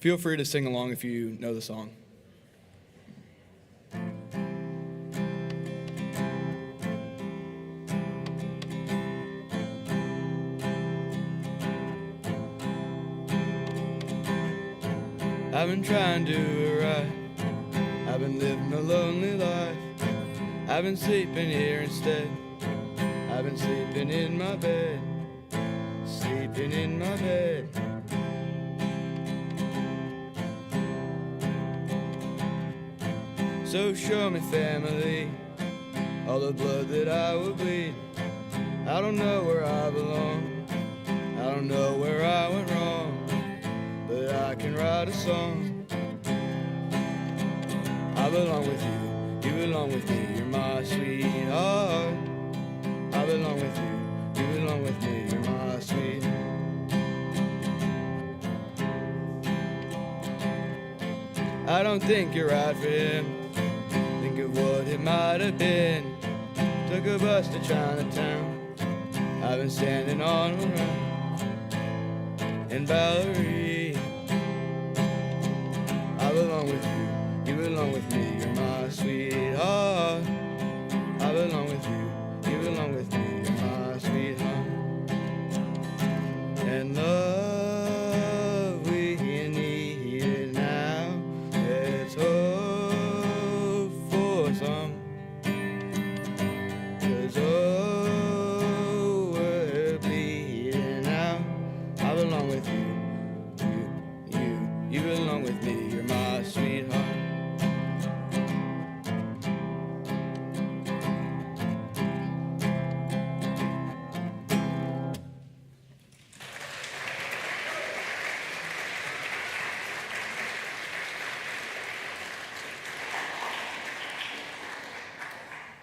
Feel free to sing along if you know the song. I've been trying to do it right. I've been living a lonely life. I've been sleeping here instead. I've been sleeping in my bed. Sleeping in my bed. So show me, family, all the blood that I will bleed. I don't know where I belong. I don't know where I went wrong, but I can write a song. I belong with you, you belong with me, you're my sweetheart. I belong with you, you belong with me, you're my sweetheart. I don't think you're right for him. Think of what it might have been. Took a bus to Chinatown. I've been standing on a run in Valerie. I belong with you, you belong with me, you're my sweetheart. I belong with you, you belong with me, you're my sweetheart. And love, we need it now. Let's hope for some. 'Cause oh, we're bleeding out. I belong with you, you belong with me, you're my sweetheart.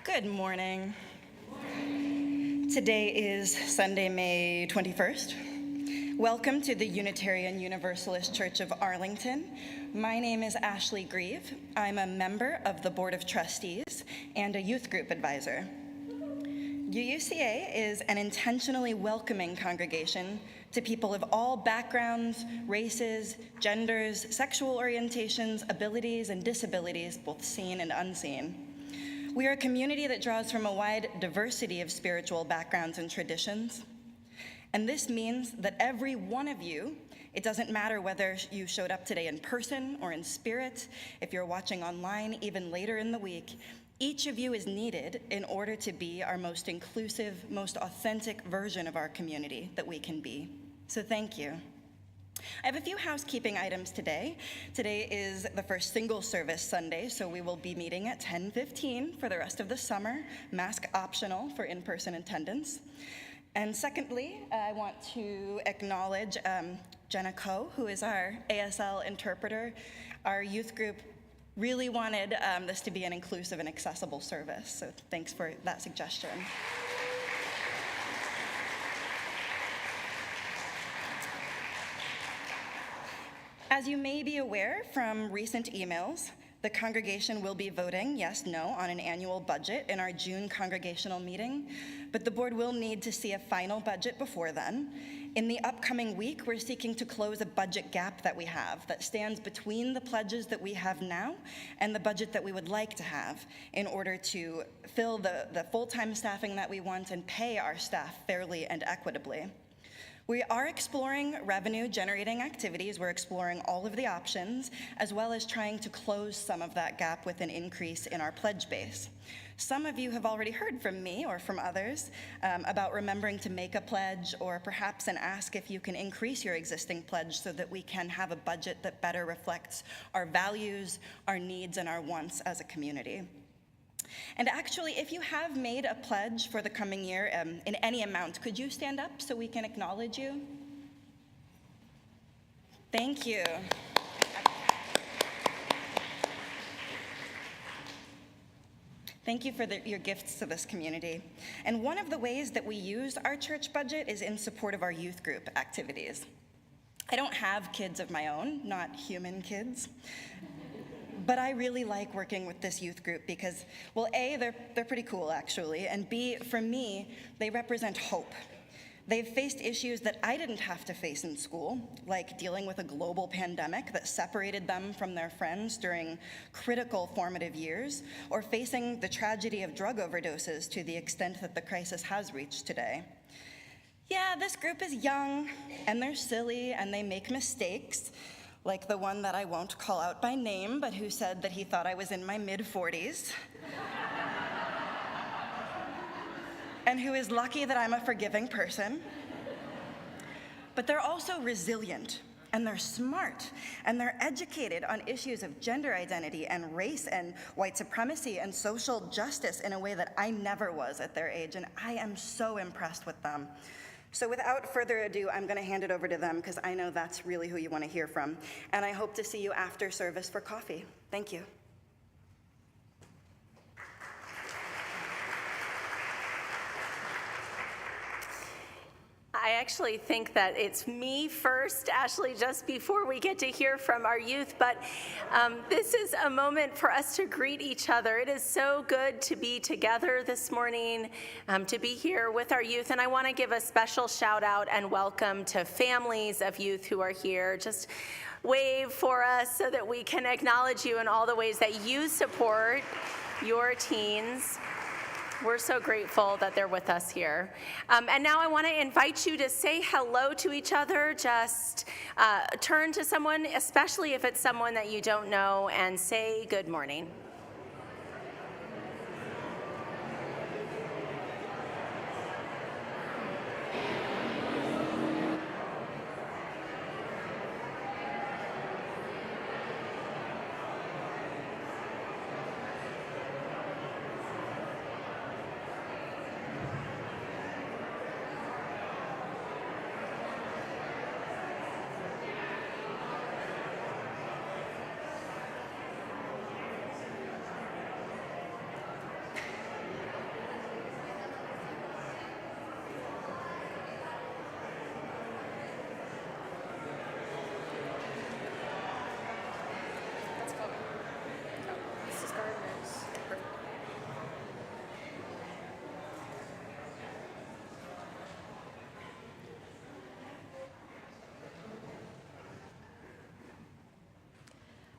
Good morning. Today is Sunday, May 21st. Welcome to the Unitarian Universalist Church of Arlington. My name is Ashley Grieve. I'm a member of the Board of Trustees and a youth group advisor. UUCA is an intentionally welcoming congregation to people of all backgrounds, races, genders, sexual orientations, abilities, and disabilities, both seen and unseen. We are a community that draws from a wide diversity of spiritual backgrounds and traditions. And this means that every one of you, it doesn't matter whether you showed up today in person or in spirit, if you're watching online, even later in the week, each of you is needed in order to be our most inclusive, most authentic version of our community that we can be. So thank you. I have a few housekeeping items today. Today is the first single service Sunday, so we will be meeting at 10:15 for the rest of the summer, mask optional for in-person attendance. And secondly, I want to acknowledge Jenna Coe, who is our ASL interpreter. Our youth group really wanted this to be an inclusive and accessible service, so thanks for that suggestion. As you may be aware from recent emails, the congregation will be voting yes, no on an annual budget in our June congregational meeting, but the board will need to see a final budget before then. In the upcoming week, we're seeking to close a budget gap that we have that stands between the pledges that we have now and the budget that we would like to have in order to fill the full-time staffing that we want and pay our staff fairly and equitably. We are exploring revenue-generating activities. We're exploring all of the options, as well as trying to close some of that gap with an increase in our pledge base. Some of you have already heard from me or from others about remembering to make a pledge, or perhaps an ask if you can increase your existing pledge so that we can have a budget that better reflects our values, our needs, and our wants as a community. And actually, if you have made a pledge for the coming year in any amount, could you stand up so we can acknowledge you? Thank you. Thank you for your gifts to this community. And one of the ways that we use our church budget is in support of our youth group activities. I don't have kids of my own, not human kids. But I really like working with this youth group because, well, A, they're pretty cool, actually, and B, for me, they represent hope. They've faced issues that I didn't have to face in school, like dealing with a global pandemic that separated them from their friends during critical formative years, or facing the tragedy of drug overdoses to the extent that the crisis has reached today. Yeah, this group is young, and they're silly, and they make mistakes, like the one that I won't call out by name, but who said that he thought I was in my mid-40s. And who is lucky that I'm a forgiving person. But they're also resilient, and they're smart, and they're educated on issues of gender identity and race and white supremacy and social justice in a way that I never was at their age, and I am so impressed with them. So without further ado, I'm gonna hand it over to them because I know that's really who you wanna hear from. And I hope to see you after service for coffee. Thank you. I actually think that it's me first, Ashley, just before we get to hear from our youth, but this is a moment for us to greet each other. It is so good to be together this morning, to be here with our youth, and I want to give a special shout out and welcome to families of youth who are here. Just wave for us so that we can acknowledge you in all the ways that you support your teens. We're so grateful that they're with us here. And now I want to invite you to say hello to each other. Just turn to someone, especially if it's someone that you don't know, and say good morning.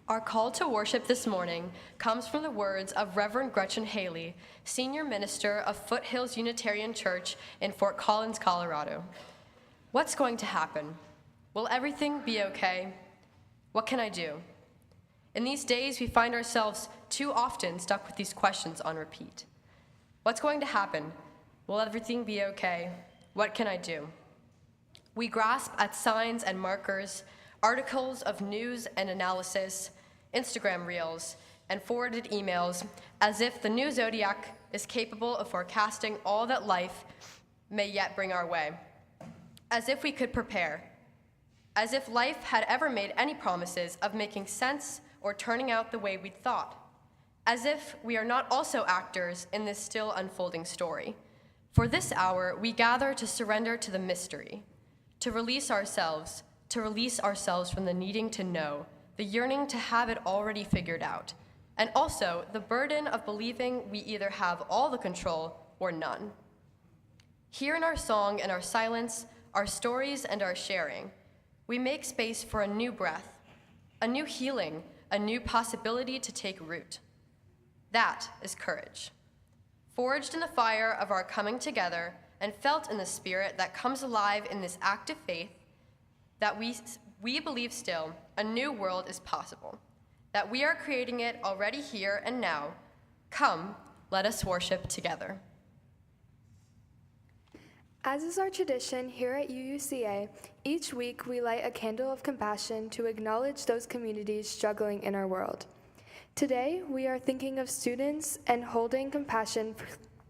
Our call to worship this morning comes from the words of Reverend Gretchen Haley, Senior Minister of Foothills Unitarian Church in Fort Collins, Colorado. What's going to happen? Will everything be okay? What can I do? In these days, we find ourselves too often stuck with these questions on repeat. What's going to happen? Will everything be okay? What can I do? We grasp at signs and markers, articles of news and analysis, Instagram reels, and forwarded emails as if the new zodiac is capable of forecasting all that life may yet bring our way. As if we could prepare. As if life had ever made any promises of making sense or turning out the way we'd thought. As if we are not also actors in this still unfolding story. For this hour, we gather to surrender to the mystery, to release ourselves from the needing to know, the yearning to have it already figured out, and also the burden of believing we either have all the control or none. Here in our song and our silence, our stories and our sharing, we make space for a new breath, a new healing, a new possibility to take root. That is courage. Forged in the fire of our coming together and felt in the spirit that comes alive in this act of faith, that we believe still a new world is possible, that we are creating it already here and now. Come, let us worship together. As is our tradition here at UUCA, each week we light a candle of compassion to acknowledge those communities struggling in our world. Today, we are thinking of students and holding compassion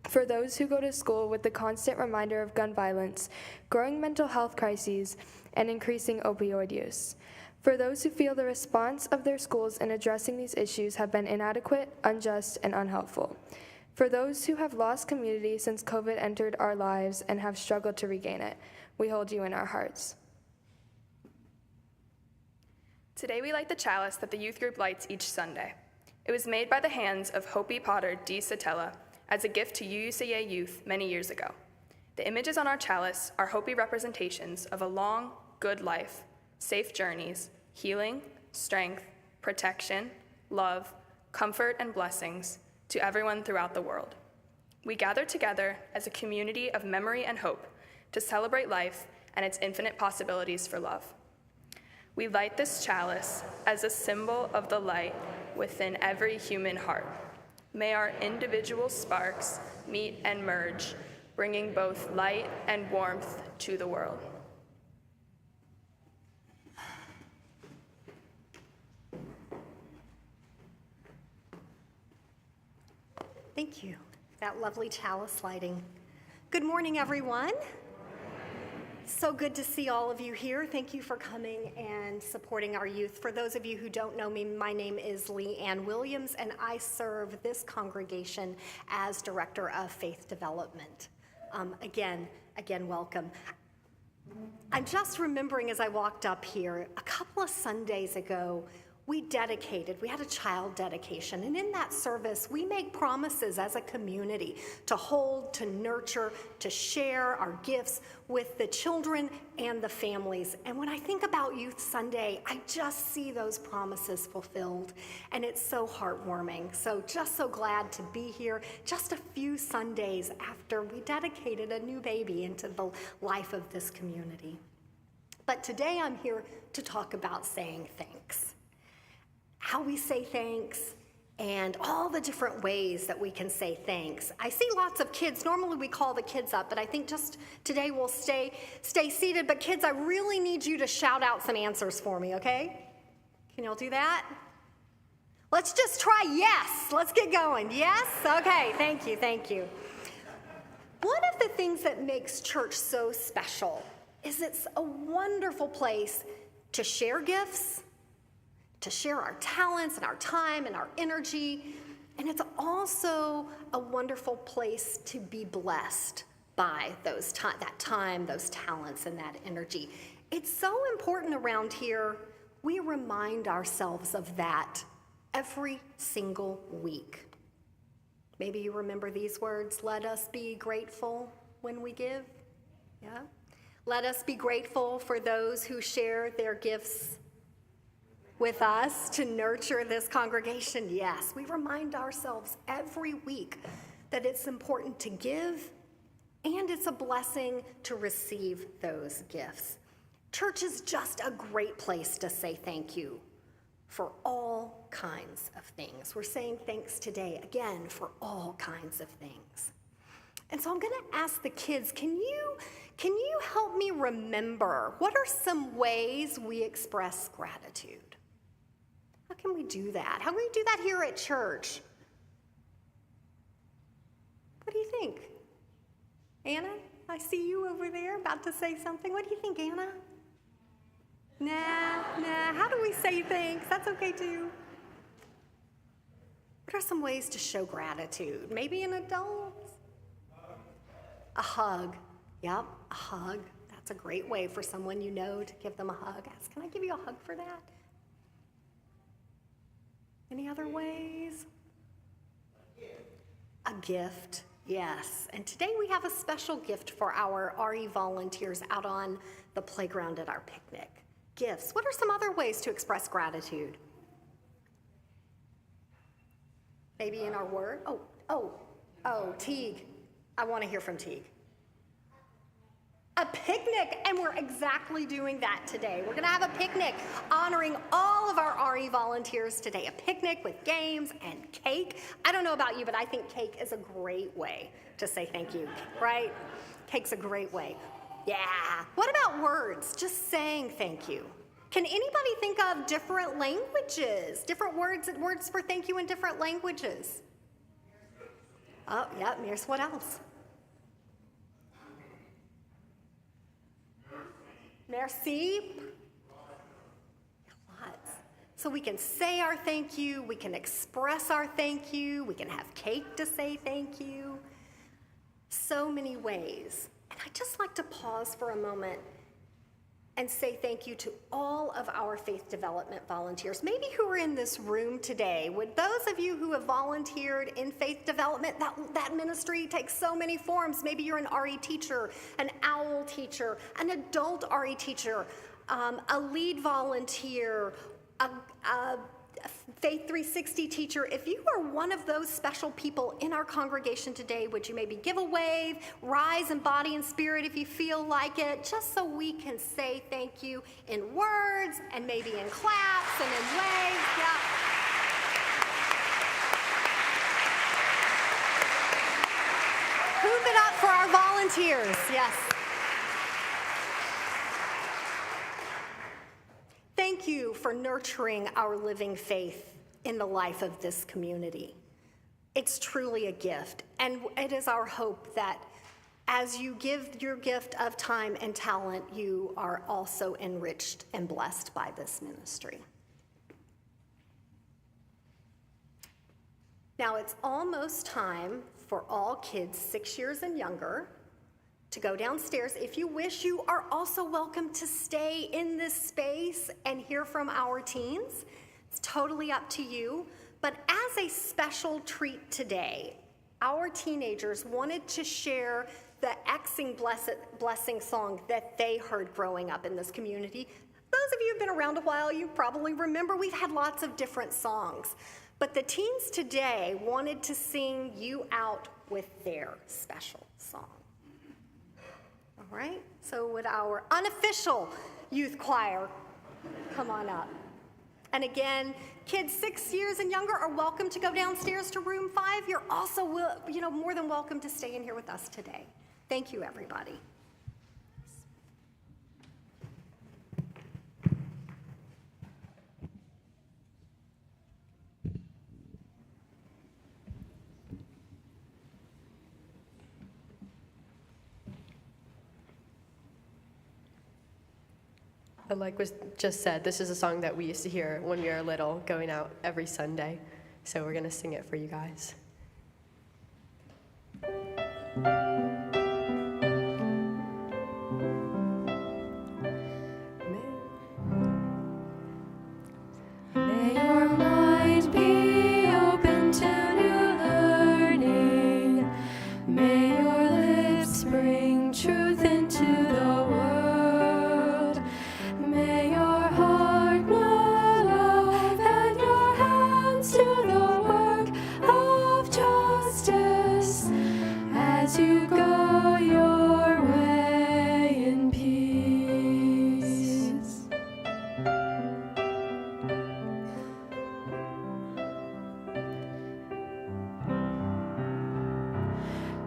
for those who go to school with the constant reminder of gun violence, growing mental health crises, and increasing opioid use. For those who feel the response of their schools in addressing these issues have been inadequate, unjust, and unhelpful. For those who have lost community since COVID entered our lives and have struggled to regain it, we hold you in our hearts. Today we light the chalice that the youth group lights each Sunday. It was made by the hands of Hopi potter Dee Satella as a gift to UUCA youth many years ago. The images on our chalice are Hopi representations of a long, good life, safe journeys, healing, strength, protection, love, comfort, and blessings to everyone throughout the world. We gather together as a community of memory and hope to celebrate life and its infinite possibilities for love. We light this chalice as a symbol of the light within every human heart. May our individual sparks meet and merge, bringing both light and warmth to the world. Thank you. That lovely chalice lighting. Good morning, everyone. So good to see all of you here. Thank you for coming and supporting our youth. For those of you who don't know me, my name is Lee Ann Williams, and I serve this congregation as Director of Faith Development. Again, welcome. I'm just remembering as I walked up here, a couple of Sundays ago, we had a child dedication, and in that service, we make promises as a community to hold, to nurture, to share our gifts with the children and the families. And when I think about Youth Sunday, I just see those promises fulfilled, and it's so heartwarming. So just so glad to be here just a few Sundays after we dedicated a new baby into the life of this community. But today I'm here to talk about saying thanks. How we say thanks, and all the different ways that we can say thanks. I see lots of kids. Normally we call the kids up, but I think just today we'll stay seated. But kids, I really need you to shout out some answers for me, okay? Can y'all do that? Let's just try yes. Let's get going. Yes? Okay, thank you. One of the things that makes church so special is it's a wonderful place to share gifts, to share our talents and our time and our energy. And it's also a wonderful place to be blessed by that time, those talents, and that energy. It's so important around here, we remind ourselves of that every single week. Maybe you remember these words: let us be grateful when we give. Yeah? Let us be grateful for those who share their gifts with us to nurture this congregation. Yes, we remind ourselves every week that it's important to give, and it's a blessing to receive those gifts. Church is just a great place to say thank you for all kinds of things. We're saying thanks today, again, for all kinds of things. And so I'm gonna ask the kids, can you help me remember, what are some ways we express gratitude? How can we do that? How can we do that here at church? What do you think? Anna, I see you over there about to say something. What do you think, Anna? Nah. How do we say thanks? That's okay too. What are some ways to show gratitude? Maybe an adult? A hug. Yep, a hug. That's a great way for someone you know to give them a hug. Ask, can I give you a hug for that? Any other ways? A gift, yes. And today we have a special gift for our RE volunteers out on the playground at our picnic. Gifts. What are some other ways to express gratitude? Maybe in our word? Teague. I want to hear from Teague. A picnic, and we're exactly doing that today. We're gonna have a picnic honoring all of our RE volunteers today. A picnic with games and cake. I don't know about you, but I think cake is a great way to say thank you, right? Cake's a great way. Yeah. What about words? Just saying thank you. Can anybody think of different languages? Different words for thank you in different languages? Oh, yeah, Mears, what else? Merci. Lots. So we can say our thank you, we can express our thank you, we can have cake to say thank you. So many ways. And I'd just like to pause for a moment and say thank you to all of our faith development volunteers, maybe who are in this room today. Would those of you who have volunteered in faith development, that ministry takes so many forms. Maybe you're an RE teacher, an OWL teacher, an adult RE teacher, a lead volunteer, a Faith 360 teacher. If you are one of those special people in our congregation today, would you maybe give a wave, rise in body and spirit if you feel like it, just so we can say thank you in words and maybe in claps and in waves. Yeah. Hoop it up for our volunteers. Yes. Thank you for nurturing our living faith in the life of this community. It's truly a gift, and it is our hope that as you give your gift of time and talent, you are also enriched and blessed by this ministry. Now it's almost time for all kids 6 years and younger to go downstairs. If you wish, you are also welcome to stay in this space and hear from our teens. It's totally up to you. But as a special treat today, our teenagers wanted to share the Xing Blessing song that they heard growing up in this community. Those of you who've been around a while, you probably remember we've had lots of different songs. But the teens today wanted to sing you out with their special song. All right, so would our unofficial youth choir come on up? And again, kids 6 years and younger are welcome to go downstairs to room 5. You're also more than welcome to stay in here with us today. Thank you, everybody. But like was just said, this is a song that we used to hear when we were little, going out every Sunday. So we're gonna sing it for you guys. May your mind be open to new learning. May your lips bring truth into the world. May your heart know love and your hands do the work of justice as you go your way in peace.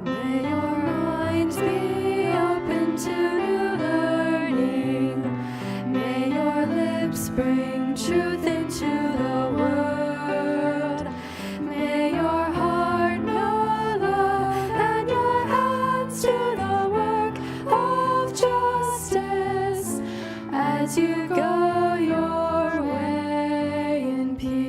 May your minds be open to new learning. May your lips bring truth into the world. May your heart know love and your hands do the work of justice as you go your way in peace.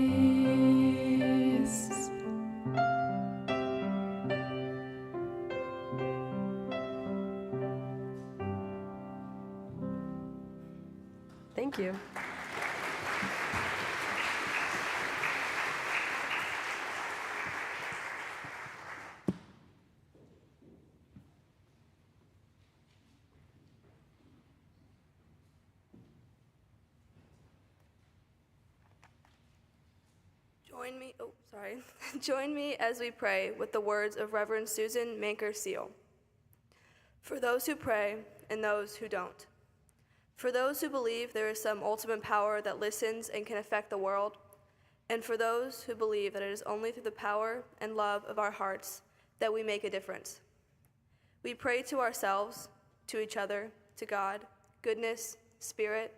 Thank you. Join me as we pray with the words of Reverend Susan Manker Seal. For those who pray and those who don't. For those who believe there is some ultimate power that listens and can affect the world, and for those who believe that it is only through the power and love of our hearts that we make a difference. We pray to ourselves, to each other, to God, goodness, spirit,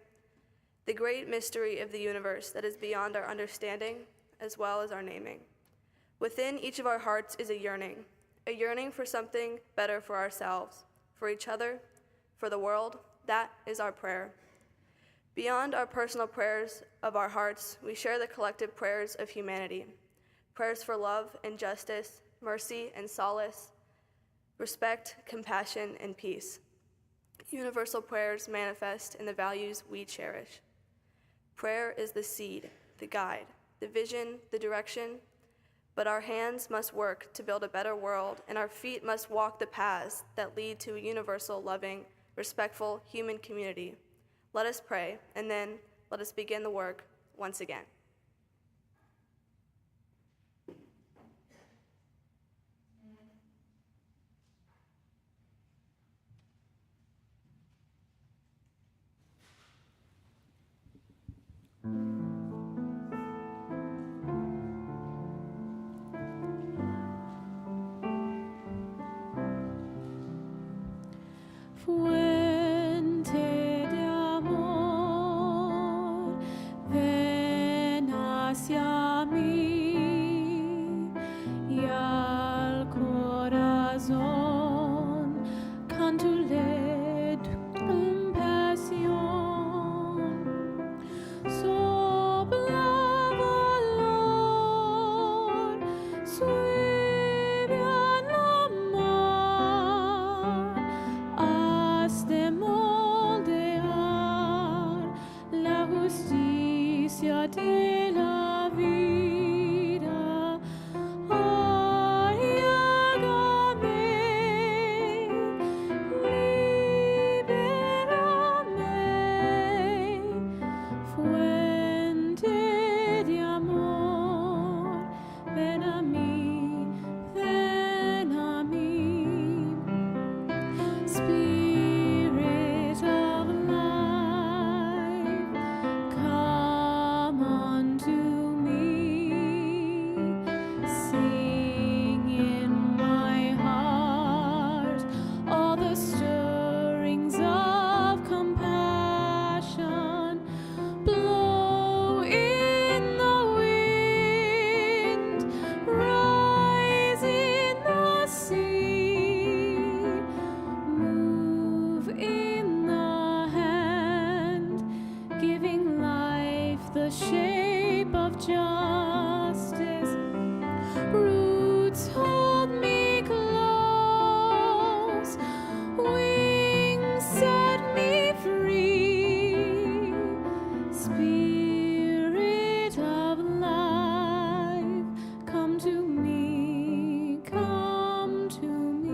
the great mystery of the universe that is beyond our understanding as well as our naming. Within each of our hearts is a yearning for something better for ourselves, for each other, for the world. That is our prayer. Beyond our personal prayers of our hearts, we share the collective prayers of humanity, prayers for love and justice, mercy and solace, respect, compassion, and peace. Universal prayers manifest in the values we cherish. Prayer is the seed, the guide, the vision, the direction, but our hands must work to build a better world, and our feet must walk the paths that lead to a universal, loving, respectful human community. Let us pray, and then let us begin the work once again. Fuente de amor, ven hacia mí y al corazón cántale tu compasión. Sopla valor, sube a la mar, haz de moldear la justicia de la vida. Ay, hágame, libérame, fuente de amor, ven a mí, ven a mí. Spirit of life, come unto me. Sing in my heart all the stirrings of compassion. Blow in the wind, rise in the sea. Move in the hand, giving life the shape of justice. Roots hold me close, wings set me free. Spirit of life, come to me, come to me.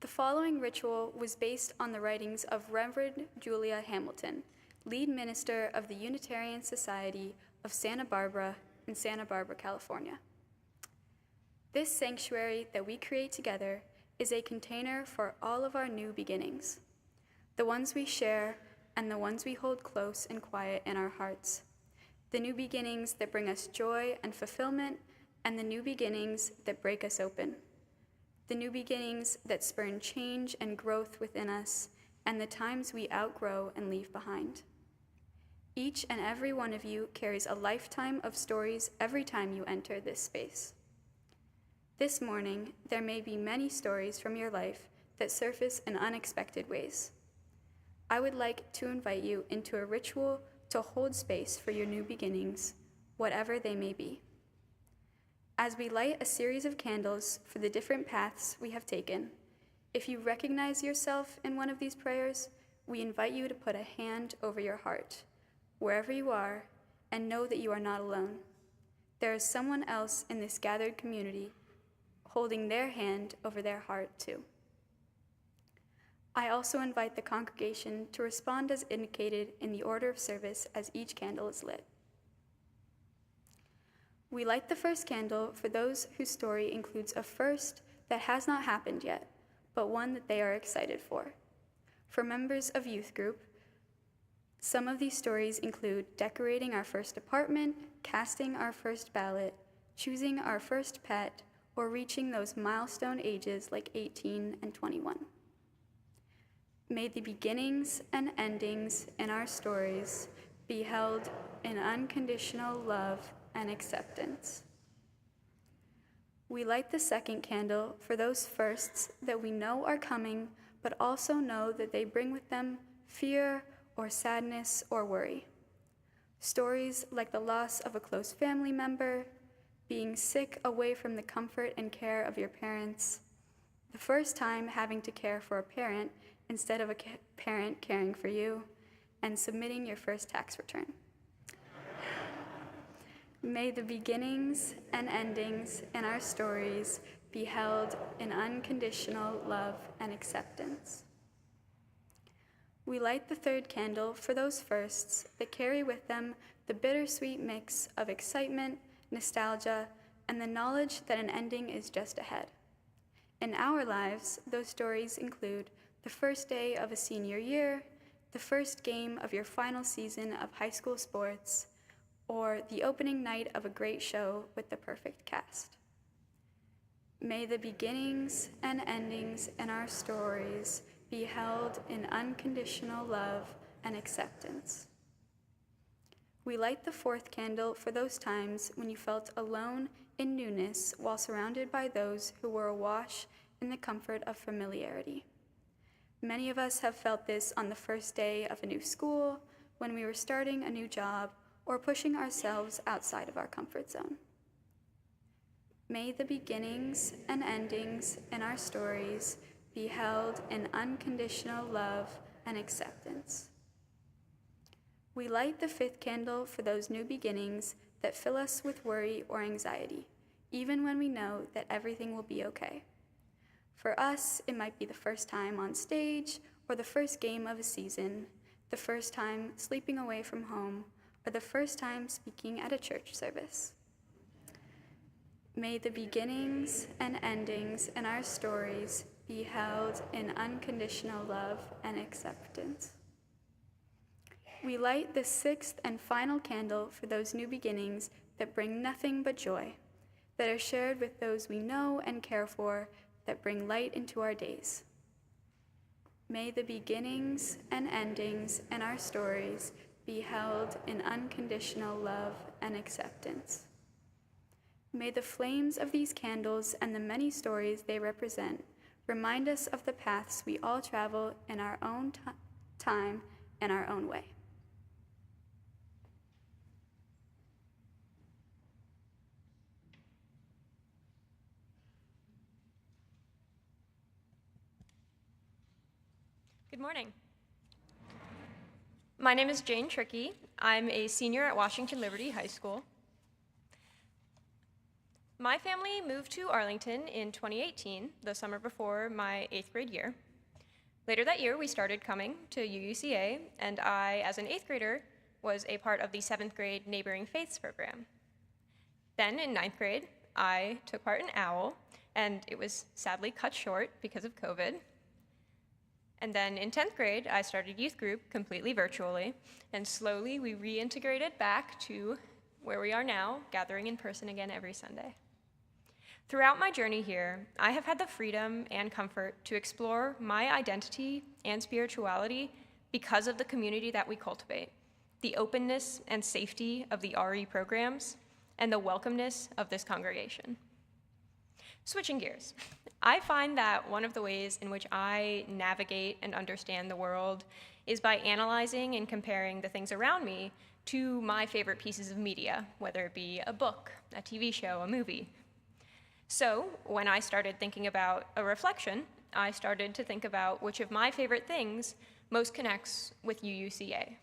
The following ritual was based on the writings of Reverend Julia Hamilton, lead minister of the Unitarian Society of Santa Barbara in Santa Barbara, California. This sanctuary that we create together is a container for all of our new beginnings, the ones we share and the ones we hold close and quiet in our hearts, the new beginnings that bring us joy and fulfillment, and the new beginnings that break us open, the new beginnings that spurn change and growth within us, and the times we outgrow and leave behind. Each and every one of you carries a lifetime of stories every time you enter this space. This morning, there may be many stories from your life that surface in unexpected ways. I would like to invite you into a ritual to hold space for your new beginnings, whatever they may be. As we light a series of candles for the different paths we have taken, if you recognize yourself in one of these prayers, we invite you to put a hand over your heart, wherever you are, and know that you are not alone. There is someone else in this gathered community holding their hand over their heart too. I also invite the congregation to respond as indicated in the order of service as each candle is lit. We light the first candle for those whose story includes a first that has not happened yet, but one that they are excited for. For members of youth group, some of these stories include decorating our first apartment, casting our first ballot, choosing our first pet, or reaching those milestone ages like 18 and 21. May the beginnings and endings in our stories be held in unconditional love and acceptance. We light the second candle for those firsts that we know are coming but also know that they bring with them fear or sadness or worry. Stories like the loss of a close family member, being sick away from the comfort and care of your parents, the first time having to care for a parent instead of a parent caring for you, and submitting your first tax return. May the beginnings and endings in our stories be held in unconditional love and acceptance. We light the third candle for those firsts that carry with them the bittersweet mix of excitement, nostalgia, and the knowledge that an ending is just ahead. In our lives, those stories include the first day of a senior year, the first game of your final season of high school sports, or the opening night of a great show with the perfect cast. May the beginnings and endings in our stories be held in unconditional love and acceptance. We light the fourth candle for those times when you felt alone in newness while surrounded by those who were awash in the comfort of familiarity. Many of us have felt this on the first day of a new school, when we were starting a new job, or pushing ourselves outside of our comfort zone. May the beginnings and endings in our stories be held in unconditional love and acceptance. We light the fifth candle for those new beginnings that fill us with worry or anxiety, even when we know that everything will be okay. For us, it might be the first time on stage, or the first game of a season, the first time sleeping away from home, or the first time speaking at a church service. May the beginnings and endings in our stories be held in unconditional love and acceptance. We light the sixth and final candle for those new beginnings that bring nothing but joy, that are shared with those we know and care for, that bring light into our days. May the beginnings and endings in our stories be held in unconditional love and acceptance. May the flames of these candles and the many stories they represent remind us of the paths we all travel in our own time and our own way. Good morning. My name is Jane Trickey. I'm a senior at Washington Liberty High School. My family moved to Arlington in 2018, the summer before my 8th grade year. Later that year, we started coming to UUCA, and I, as an 8th grader, was a part of the 7th grade Neighboring Faiths program. Then in 9th grade, I took part in OWL, and it was sadly cut short because of COVID. And then in 10th grade, I started youth group completely virtually, and slowly we reintegrated back to where we are now, gathering in person again every Sunday. Throughout my journey here, I have had the freedom and comfort to explore my identity and spirituality because of the community that we cultivate, the openness and safety of the RE programs, and the welcomeness of this congregation. Switching gears, I find that one of the ways in which I navigate and understand the world is by analyzing and comparing the things around me to my favorite pieces of media, whether it be a book, a TV show, a movie. So when I started thinking about a reflection, I started to think about which of my favorite things most connects with UUCA.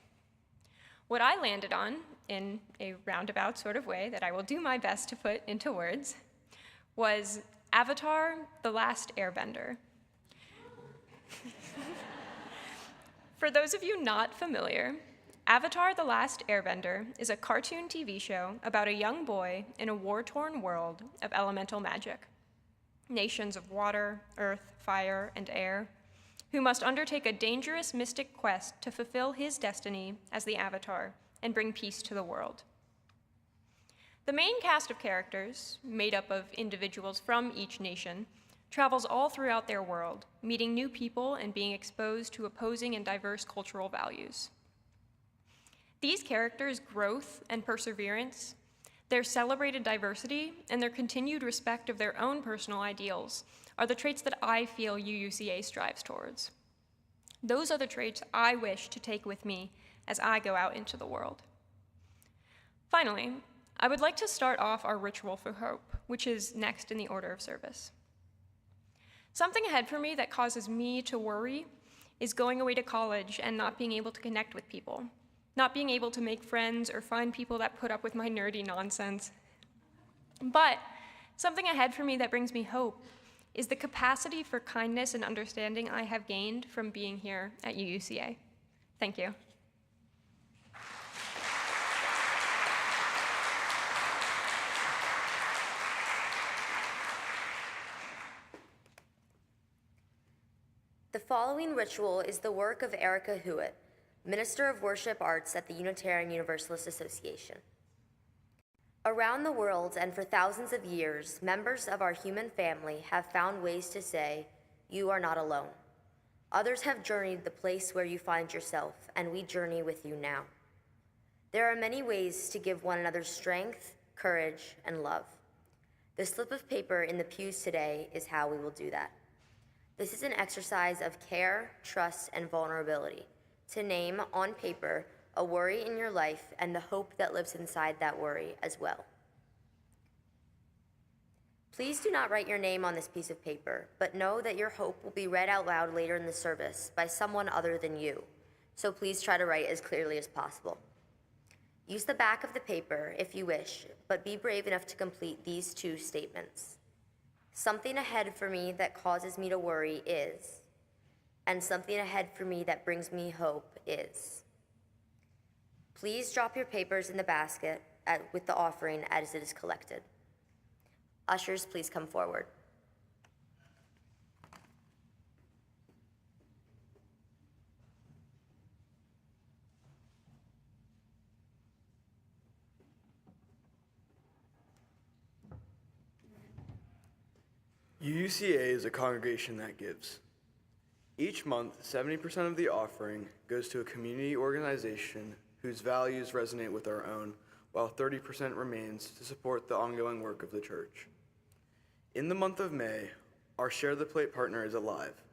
What I landed on, in a roundabout sort of way that I will do my best to put into words, was Avatar: The Last Airbender. For those of you not familiar, Avatar: The Last Airbender is a cartoon TV show about a young boy in a war-torn world of elemental magic, nations of water, earth, fire, and air, who must undertake a dangerous mystic quest to fulfill his destiny as the Avatar and bring peace to the world. The main cast of characters, made up of individuals from each nation, travels all throughout their world, meeting new people and being exposed to opposing and diverse cultural values. These characters' growth and perseverance, their celebrated diversity, and their continued respect of their own personal ideals are the traits that I feel UUCA strives towards. Those are the traits I wish to take with me as I go out into the world. Finally, I would like to start off our ritual for hope, which is next in the order of service. Something ahead for me that causes me to worry is going away to college and not being able to connect with people, not being able to make friends or find people that put up with my nerdy nonsense. But something ahead for me that brings me hope is the capacity for kindness and understanding I have gained from being here at UUCA. Thank you. The following ritual is the work of Erica Hewitt, Minister of Worship Arts at the Unitarian Universalist Association. Around the world and for thousands of years, members of our human family have found ways to say, "You are not alone." Others have journeyed the place where you find yourself, and we journey with you now. There are many ways to give one another strength, courage, and love. The slip of paper in the pews today is how we will do that. This is an exercise of care, trust, and vulnerability, to name on paper a worry in your life and the hope that lives inside that worry as well. Please do not write your name on this piece of paper, but know that your hope will be read out loud later in the service by someone other than you, so please try to write as clearly as possible. Use the back of the paper if you wish, but be brave enough to complete these two statements. Something ahead for me that causes me to worry is, and something ahead for me that brings me hope is. Please drop your papers in the basket with the offering as it is collected. Ushers, please come forward. UUCA is a congregation that gives. Each month, 70% of the offering goes to a community organization whose values resonate with our own, while 30% remains to support the ongoing work of the church. In the month of May, our Share the Plate partner is Alive,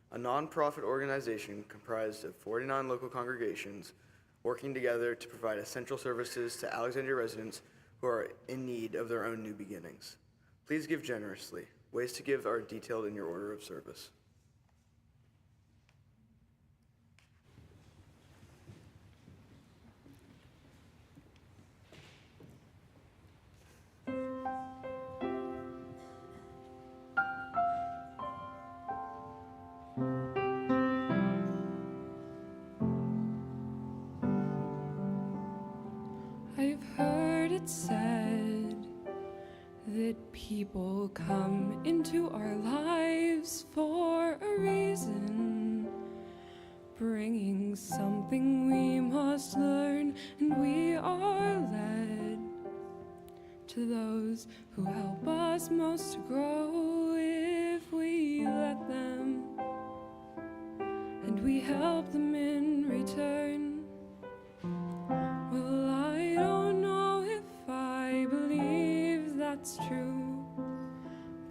a nonprofit organization comprised of 49 local congregations working together to provide essential services to Alexandria residents who are in need of their own new beginnings. Please give generously. Ways to give are detailed in your order of service. I've heard it said that people come into our lives for a reason, bringing something we must learn, and we are led to those who help us most to grow if we let them, and we help them in return. Well, I don't know if I believe that's true,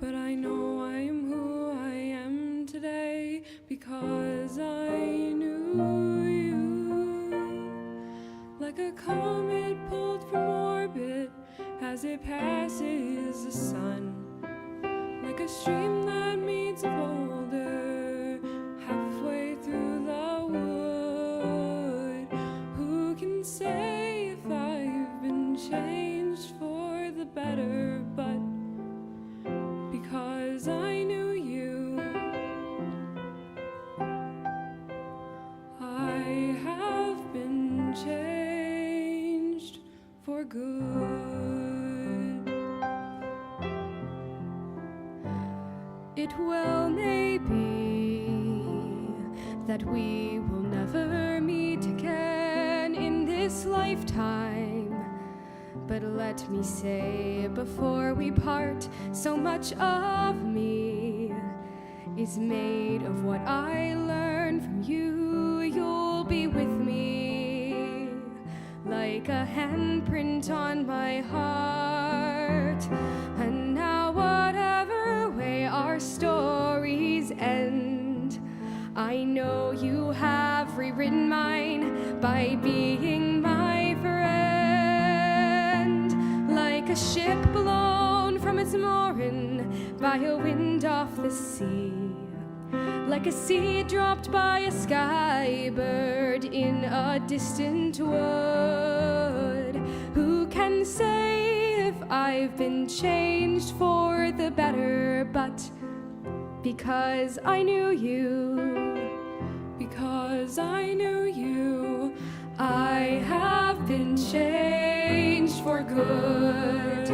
but I know I am who I am today because I knew you. Like a comet pulled from orbit as it passes the sun, like a stream that meets a boulder halfway through the wood. Who can say if I've been changed for the better, but because I knew you, I have been changed for good. It well may be that we will never meet again in this lifetime, but let me say before we part, so much of me is made of what I learned from you. You'll be with me like a handprint on my heart, and now whatever way our story I know you have rewritten mine by being my friend, like a ship blown from its mooring by a wind off the sea, like a seed dropped by a sky bird in a distant wood. Who can say if I've been changed for the better? But because I knew you, because I knew you, I have been changed for good.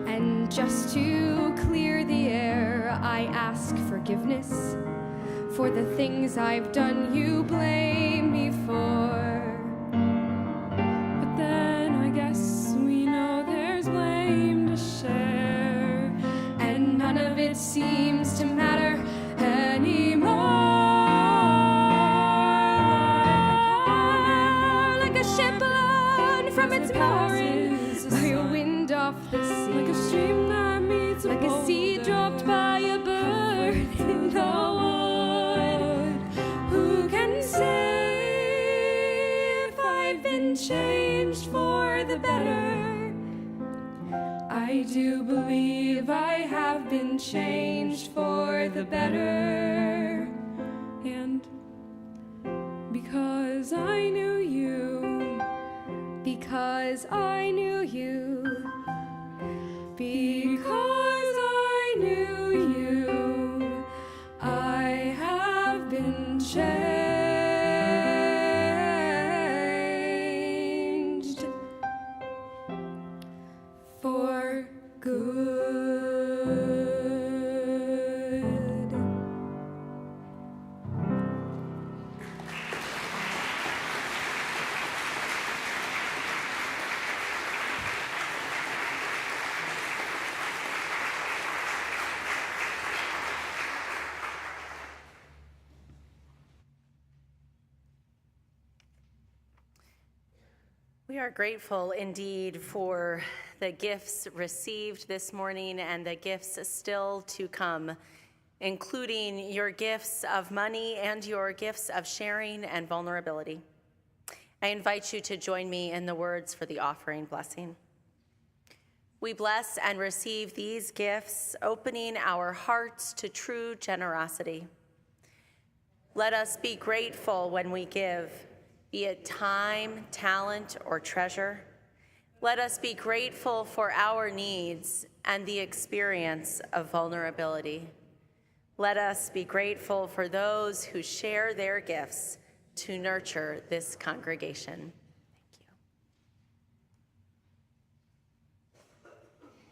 And just to clear the air, I ask forgiveness for the things I've done you blame me for. But then I guess we know there's blame to share, and none of it seems to matter anymore. Like a ship blown from its mooring by a wind off the sea, like a stream that meets like a seed dropped by a bird in the wood. Who can say if I've been changed for the better? I do believe I have been changed for the better. And because I knew you, because I knew you, because I knew you, I have been changed for good. We are grateful indeed for the gifts received this morning and the gifts still to come, including your gifts of money and your gifts of sharing and vulnerability. I invite you to join me in the words for the offering blessing. We bless and receive these gifts, opening our hearts to true generosity. Let us be grateful when we give, be it time, talent, or treasure. Let us be grateful for our needs and the experience of vulnerability. Let us be grateful for those who share their gifts to nurture this congregation. Thank you.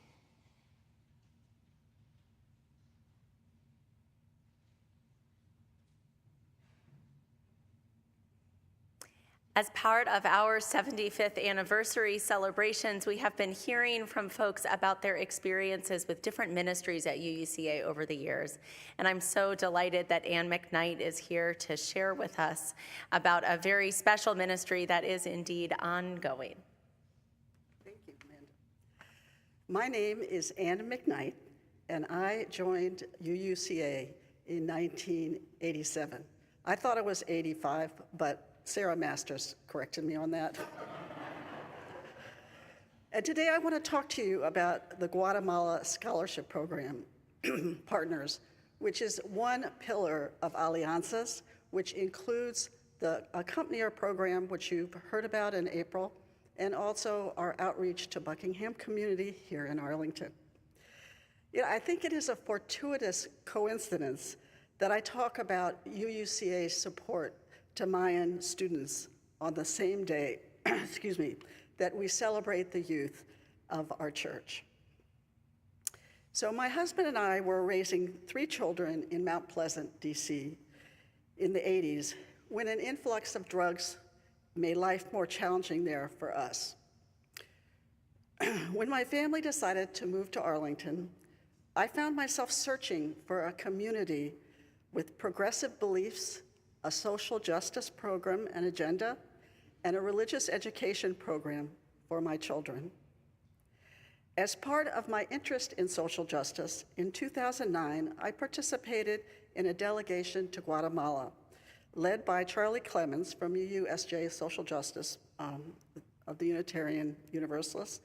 As part of our 75th anniversary celebrations, we have been hearing from folks about their experiences with different ministries at UUCA over the years. And I'm so delighted that Ann McKnight is here to share with us about a very special ministry that is indeed ongoing. Thank you, Amanda. My name is Ann McKnight, and I joined UUCA in 1987. I thought it was 85, but Sarah Masters corrected me on that. And today I want to talk to you about the Guatemala Scholarship Program Partners, which is one pillar of Alianzas, which includes the Accompanier program, which you've heard about in April, and also our outreach to Buckingham community here in Arlington. I think it is a fortuitous coincidence that I talk about UUCA's support to Mayan students on the same day, that we celebrate the youth of our church. So my husband and I were raising 3 children in Mount Pleasant, DC in the 80s, when an influx of drugs made life more challenging there for us. When my family decided to move to Arlington, I found myself searching for a community with progressive beliefs, a social justice program and agenda, and a religious education program for my children. As part of my interest in social justice, in 2009, I participated in a delegation to Guatemala led by Charlie Clemens from UUSJ Social Justice of the Unitarian Universalists,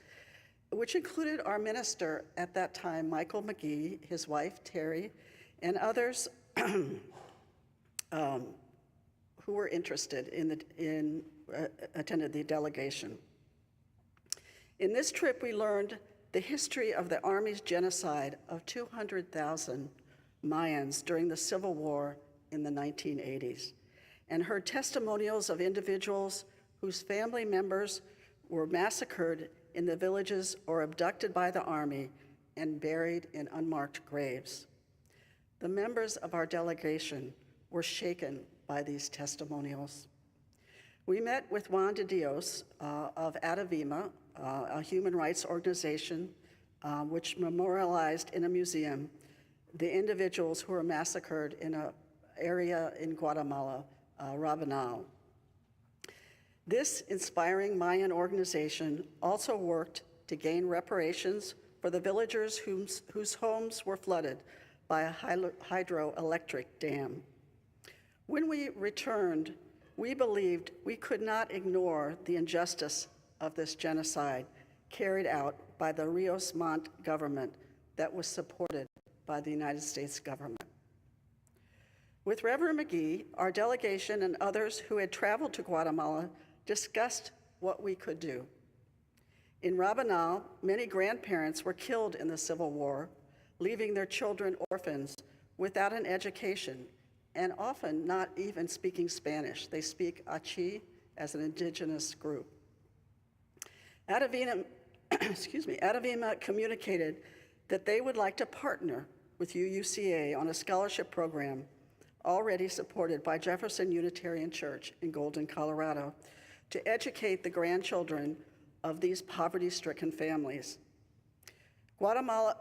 which included our minister at that time, Michael McGee, his wife, Terry, and others who were interested in attended the delegation. In this trip, we learned the history of the Army's genocide of 200,000 Mayans during the Civil War in the 1980s, and heard testimonials of individuals whose family members were massacred in the villages or abducted by the Army and buried in unmarked graves. The members of our delegation were shaken by these testimonials. We met with Juan de Dios of Atavima, a human rights organization which memorialized in a museum the individuals who were massacred in an area in Guatemala, Rabanal. This inspiring Mayan organization also worked to gain reparations for the villagers whose homes were flooded by a hydroelectric dam. When we returned, we believed we could not ignore the injustice of this genocide carried out by the Rios Montt government that was supported by the United States government. With Reverend McGee, our delegation and others who had traveled to Guatemala discussed what we could do. In Rabanal, many grandparents were killed in the Civil War, leaving their children orphans without an education and often not even speaking Spanish. They speak Achi as an indigenous group. Atavima communicated that they would like to partner with UUCA on a scholarship program already supported by Jefferson Unitarian Church in Golden, Colorado, to educate the grandchildren of these poverty-stricken families. Guatemala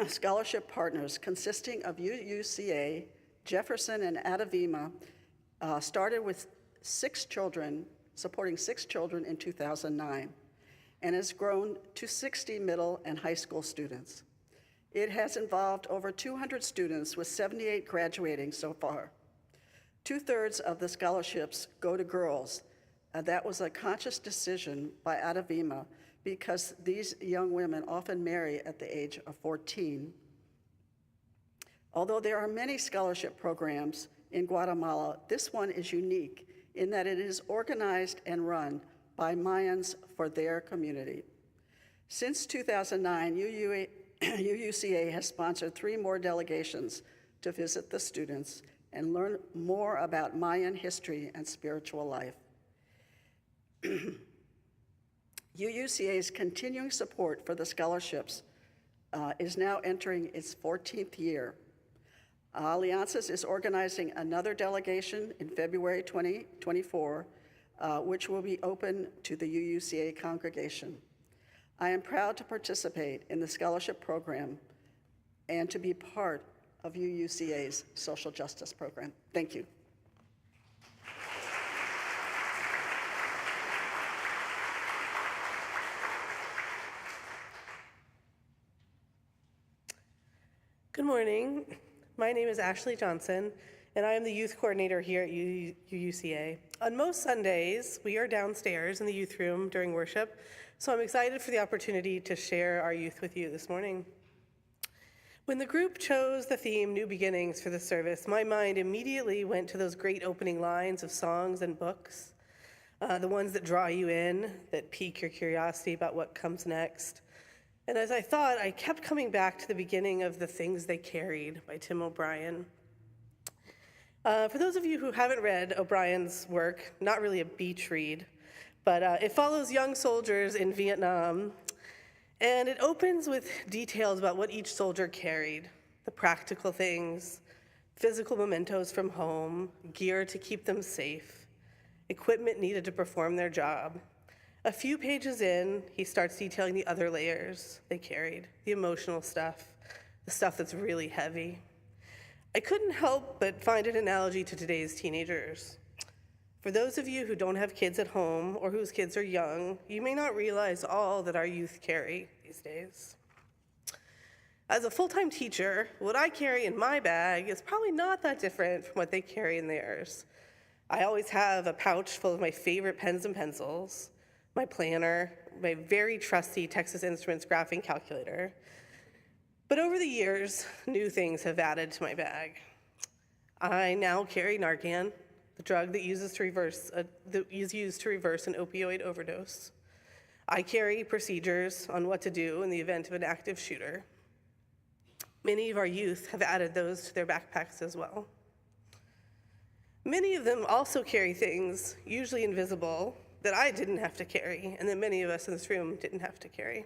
scholarship partners consisting of UUCA, Jefferson, and Atavima started with 6 children, supporting 6 children in 2009, and has grown to 60 middle and high school students. It has involved over 200 students, with 78 graduating so far. 2/3 of the scholarships go to girls. That was a conscious decision by Atavima because these young women often marry at the age of 14. Although there are many scholarship programs in Guatemala, this one is unique in that it is organized and run by Mayans for their community. Since 2009, UUCA has sponsored 3 more delegations to visit the students and learn more about Mayan history and spiritual life. UUCA's continuing support for the scholarships is now entering its 14th year. Alianzas is organizing another delegation in February 2024, which will be open to the UUCA congregation. I am proud to participate in the scholarship program and to be part of UUCA's social justice program. Thank you. Good morning. My name is Ashley Johnson, and I am the youth coordinator here at UUCA. On most Sundays, we are downstairs in the youth room during worship, so I'm excited for the opportunity to share our youth with you this morning. When the group chose the theme New Beginnings for the service, my mind immediately went to those great opening lines of songs and books, the ones that draw you in, that pique your curiosity about what comes next. And as I thought, I kept coming back to the beginning of The Things They Carried by Tim O'Brien. For those of you who haven't read O'Brien's work, not really a beach read, but it follows young soldiers in Vietnam, and it opens with details about what each soldier carried, the practical things, physical mementos from home, gear to keep them safe, equipment needed to perform their job. A few pages in, he starts detailing the other layers they carried, the emotional stuff, the stuff that's really heavy. I couldn't help but find an analogy to today's teenagers. For those of you who don't have kids at home or whose kids are young, you may not realize all that our youth carry these days. As a full-time teacher, what I carry in my bag is probably not that different from what they carry in theirs. I always have a pouch full of my favorite pens and pencils, my planner, my very trusty Texas Instruments graphing calculator. But over the years, new things have added to my bag. I now carry Narcan, the drug that is used to reverse an opioid overdose. I carry procedures on what to do in the event of an active shooter. Many of our youth have added those to their backpacks as well. Many of them also carry things, usually invisible, that I didn't have to carry, and that many of us in this room didn't have to carry.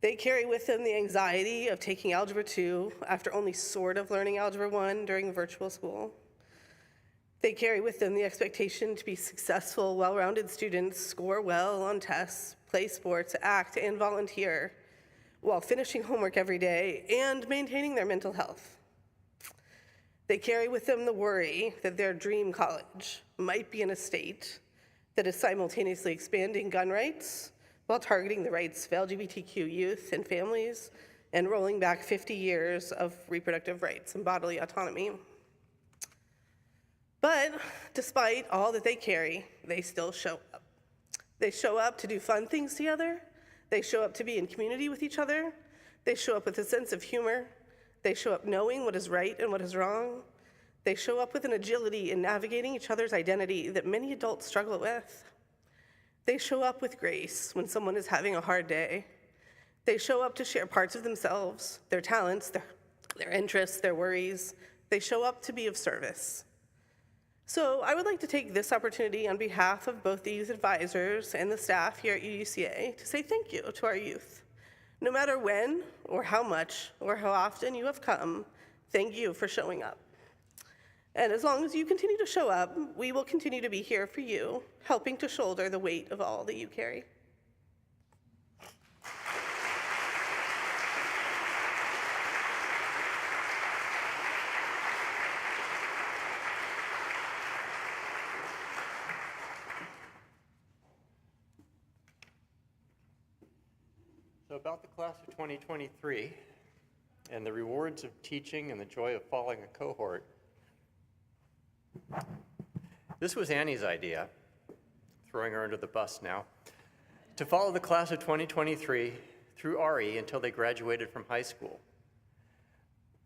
They carry with them the anxiety of taking Algebra 2 after only sort of learning Algebra 1 during virtual school. They carry with them the expectation to be successful, well-rounded students, score well on tests, play sports, act, and volunteer, while finishing homework every day and maintaining their mental health. They carry with them the worry that their dream college might be in a state that is simultaneously expanding gun rights while targeting the rights of LGBTQ youth and families and rolling back 50 years of reproductive rights and bodily autonomy. But despite all that they carry, they still show up. They show up to do fun things together. They show up to be in community with each other. They show up with a sense of humor. They show up knowing what is right and what is wrong. They show up with an agility in navigating each other's identity that many adults struggle with. They show up with grace when someone is having a hard day. They show up to share parts of themselves, their talents, their interests, their worries. They show up to be of service. So I would like to take this opportunity on behalf of both the youth advisors and the staff here at UUCA to say thank you to our youth. No matter when or how much or how often you have come, thank you for showing up. And as long as you continue to show up, we will continue to be here for you, helping to shoulder the weight of all that you carry. So about the class of 2023 and the rewards of teaching and the joy of following a cohort. This was Annie's idea, throwing her under the bus now, to follow the class of 2023 through RE until they graduated from high school.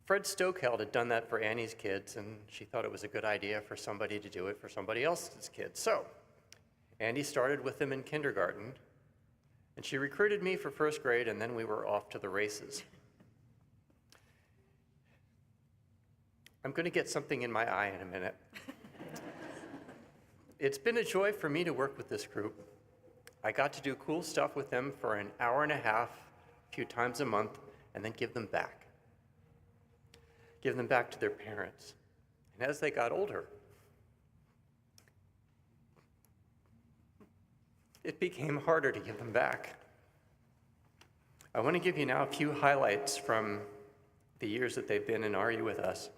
Fred Stokeld had done that for Annie's kids, and she thought it was a good idea for somebody to do it for somebody else's kids. So Annie started with them in kindergarten, and she recruited me for first grade, and then we were off to the races. I'm going to get something in my eye in a minute. It's been a joy for me to work with this group. I got to do cool stuff with them for an hour and a half, a few times a month, and then give them back. Give them back to their parents. And as they got older, it became harder to give them back. I want to give you now a few highlights from the years that they've been in RU with us.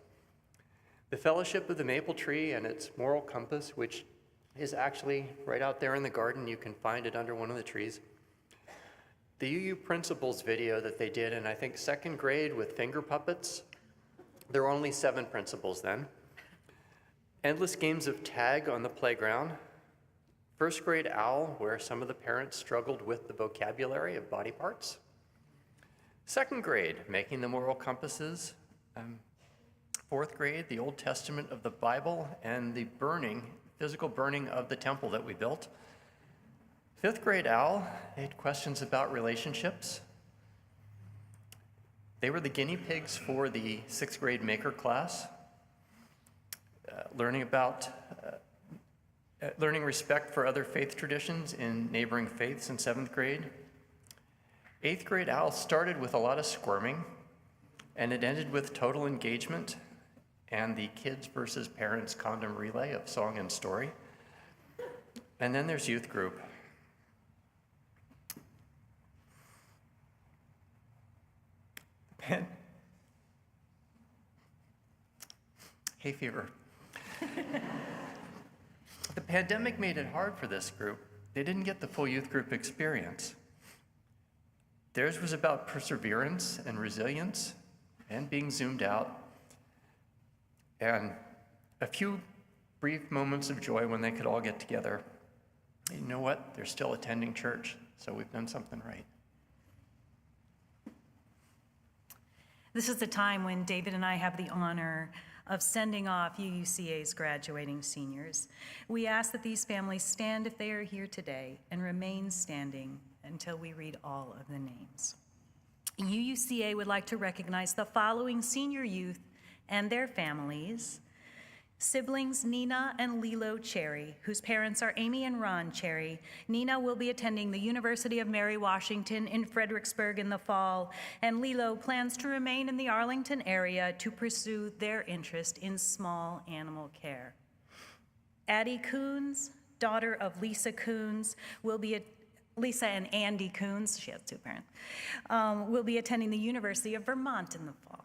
The Fellowship of the Maple Tree and its moral compass, which is actually right out there in the garden. You can find it under one of the trees. The UU Principles video that they did in, I think, second grade with finger puppets. There were only 7 principles then. Endless games of tag on the playground. First grade OWL, where some of the parents struggled with the vocabulary of body parts. Second grade, making the moral compasses. Fourth grade, the Old Testament of the Bible and the physical burning of the temple that we built. Fifth grade OWL, they had questions about relationships. They were the guinea pigs for the 6th grade maker class, learning respect for other faith traditions in neighboring faiths in 7th grade. 8th grade OWL started with a lot of squirming, and it ended with total engagement and the kids versus parents condom relay of song and story. And then there's youth group. Hay fever. The pandemic made it hard for this group. They didn't get the full youth group experience. Theirs was about perseverance and resilience and being zoomed out. And a few brief moments of joy when they could all get together. You know what? They're still attending church, so we've done something right. This is the time when David and I have the honor of sending off UUCA's graduating seniors. We ask that these families stand if they are here today and remain standing until we read all of the names. UUCA would like to recognize the following senior youth and their families: siblings Nina and Lilo Cherry, whose parents are Amy and Ron Cherry. Nina will be attending the University of Mary Washington in Fredericksburg in the fall, and Lilo plans to remain in the Arlington area to pursue their interest in small animal care. Addie Coons, daughter of Lisa Coons, Lisa and Andy Coons, she has two parents, will be attending the University of Vermont in the fall.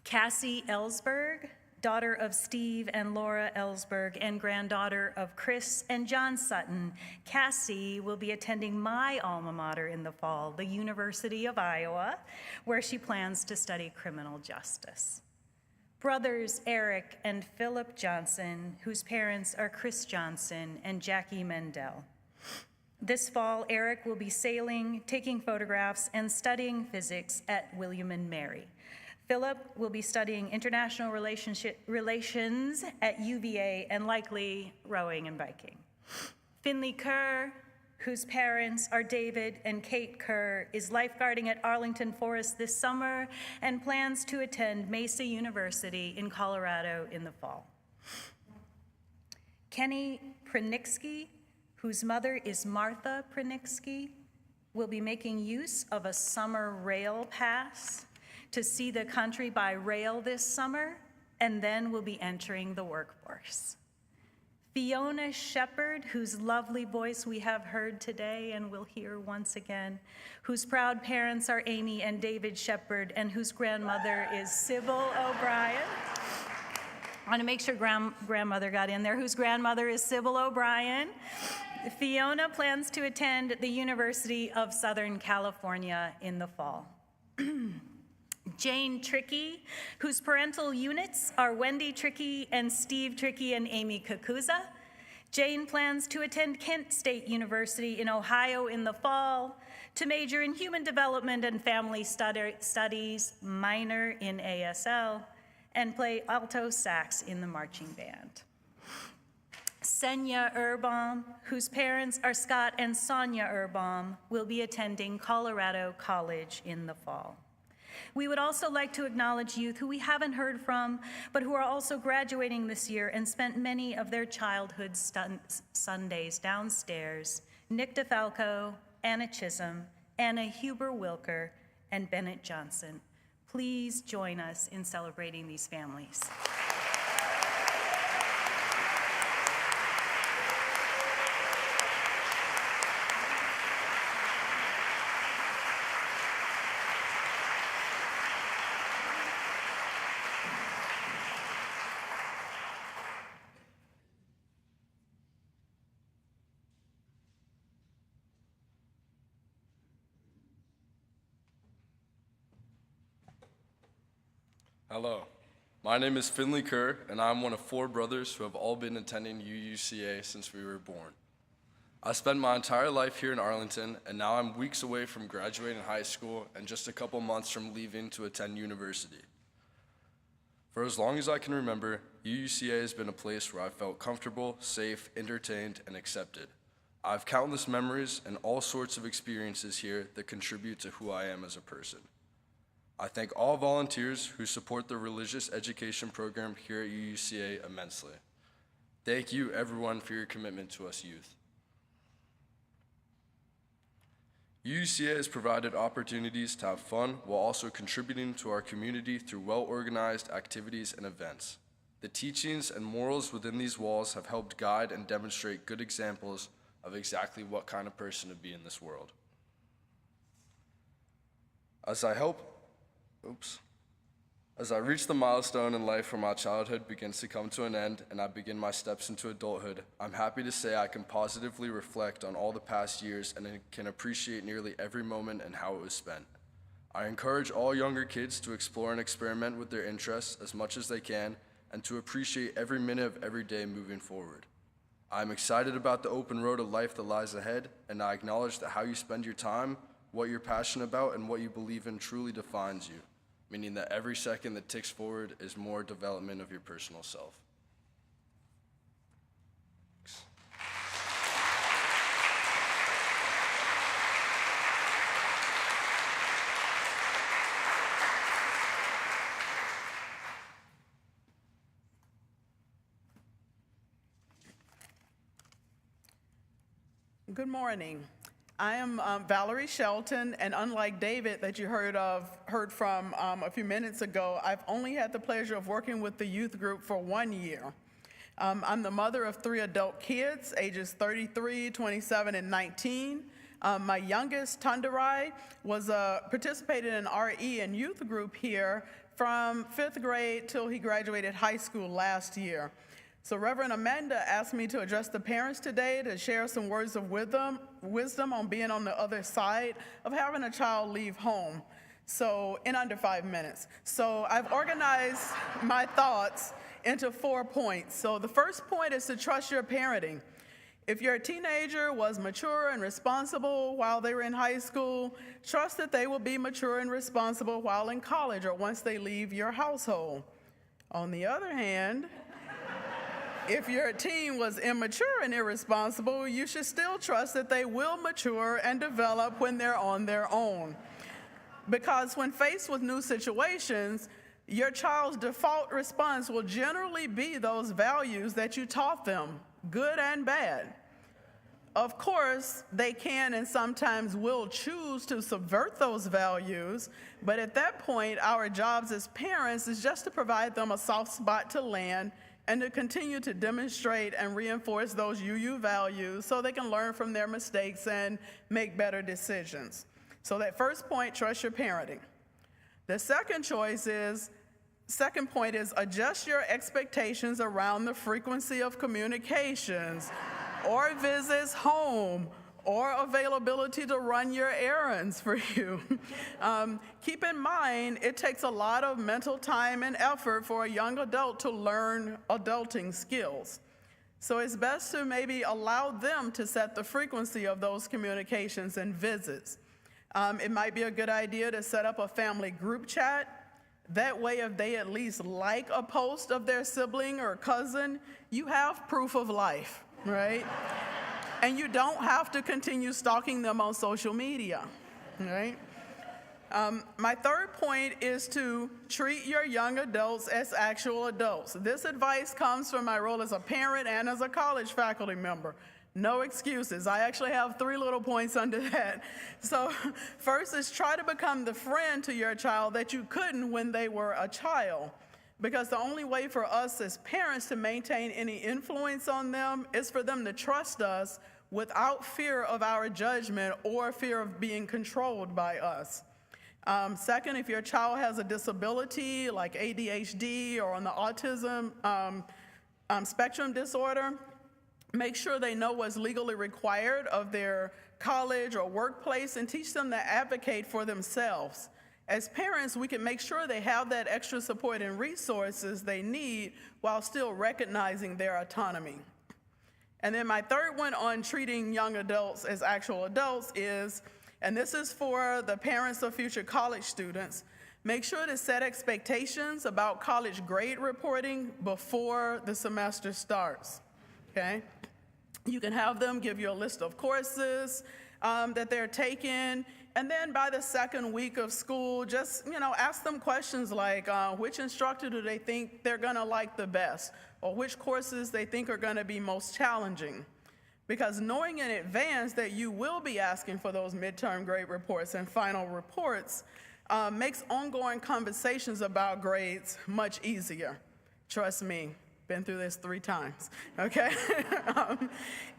Cassie Ellsberg, daughter of Steve and Laura Ellsberg and granddaughter of Chris and John Sutton. Cassie will be attending my alma mater in the fall, the University of Iowa, where she plans to study criminal justice. Brothers Eric and Philip Johnson, whose parents are Chris Johnson and Jackie Mendel. This fall, Eric will be sailing, taking photographs, and studying physics at William and Mary. Philip will be studying international relations at UVA and likely rowing and biking. Finley Kerr, whose parents are David and Kate Kerr, is lifeguarding at Arlington Forest this summer and plans to attend Mesa University in Colorado in the fall. Kenny Praniksky, whose mother is Martha Praniksky, will be making use of a summer rail pass to see the country by rail this summer, and then will be entering the workforce. Fiona Shepard, whose lovely voice we have heard today and will hear once again, whose proud parents are Amy and David Shepard, and whose grandmother is Sybil O'Brien. I want to make sure grandmother got in there, whose grandmother is Sybil O'Brien. Fiona plans to attend the University of Southern California in the fall. Jane Trickey, whose parental units are Wendy Trickey and Steve Trickey and Amy Kakuza. Jane plans to attend Kent State University in Ohio in the fall to major in human development and family studies, minor in ASL, and play alto sax in the marching band. Senya Urbaum, whose parents are Scott and Sonia Urbaum, will be attending Colorado College in the fall. We would also like to acknowledge youth who we haven't heard from, but who are also graduating this year and spent many of their childhood Sundays downstairs: Nick DeFalco, Anna Chisholm, Anna Huber-Wilker, and Bennett Johnson. Please join us in celebrating these families. Hello, my name is Finley Kerr, and I'm one of 4 brothers who have all been attending UUCA since we were born. I spent my entire life here in Arlington, and now I'm weeks away from graduating high school and just a couple months from leaving to attend university. For as long as I can remember, UUCA has been a place where I felt comfortable, safe, entertained, and accepted. I have countless memories and all sorts of experiences here that contribute to who I am as a person. I thank all volunteers who support the religious education program here at UUCA immensely. Thank you, everyone, for your commitment to us youth. UUCA has provided opportunities to have fun while also contributing to our community through well-organized activities and events. The teachings and morals within these walls have helped guide and demonstrate good examples of exactly what kind of person to be in this world. As I reach the milestone in life where my childhood begins to come to an end and I begin my steps into adulthood, I'm happy to say I can positively reflect on all the past years and can appreciate nearly every moment and how it was spent. I encourage all younger kids to explore and experiment with their interests as much as they can and to appreciate every minute of every day moving forward. I'm excited about the open road of life that lies ahead, and I acknowledge that how you spend your time, what you're passionate about, and what you believe in truly defines you, meaning that every second that ticks forward is more development of your personal self. Good morning. I am Valerie Shelton, and unlike David that you heard from a few minutes ago, I've only had the pleasure of working with the youth group for 1 year. I'm the mother of 3 adult kids, ages 33, 27, and 19. My youngest, Tundarai, participated in RE and youth group here from 5th grade till he graduated high school last year. So Reverend Amanda asked me to address the parents today to share some words of wisdom on being on the other side of having a child leave home, so in under 5 minutes. So I've organized my thoughts into 4 points. So the first point is to trust your parenting. If your teenager was mature and responsible while they were in high school, trust that they will be mature and responsible while in college or once they leave your household. On the other hand, if your teen was immature and irresponsible, you should still trust that they will mature and develop when they're on their own. Because when faced with new situations, your child's default response will generally be those values that you taught them, good and bad. Of course, they can and sometimes will choose to subvert those values, but at that point, our jobs as parents is just to provide them a soft spot to land and to continue to demonstrate and reinforce those UU values so they can learn from their mistakes and make better decisions. So that first point, trust your parenting. The second point is adjust your expectations around the frequency of communications or visits home or availability to run your errands for you. Keep in mind, it takes a lot of mental time and effort for a young adult to learn adulting skills. So it's best to maybe allow them to set the frequency of those communications and visits. It might be a good idea to set up a family group chat. That way, if they at least like a post of their sibling or cousin, you have proof of life, right? And you don't have to continue stalking them on social media, right? My third point is to treat your young adults as actual adults. This advice comes from my role as a parent and as a college faculty member. No excuses. I actually have 3 little points under that. So first is try to become the friend to your child that you couldn't when they were a child. Because the only way for us as parents to maintain any influence on them is for them to trust us without fear of our judgment or fear of being controlled by us. Second, if your child has a disability like ADHD or on the autism spectrum disorder, make sure they know what's legally required of their college or workplace and teach them to advocate for themselves. As parents, we can make sure they have that extra support and resources they need while still recognizing their autonomy. And then my third one on treating young adults as actual adults is, and this is for the parents of future college students, make sure to set expectations about college grade reporting before the semester starts, okay? You can have them give you a list of courses that they're taking, and then by the second week of school, just ask them questions like, which instructor do they think they're gonna like the best, or which courses they think are gonna be most challenging. Because knowing in advance that you will be asking for those midterm grade reports and final reports makes ongoing conversations about grades much easier. Trust me. Been through this 3 times, okay?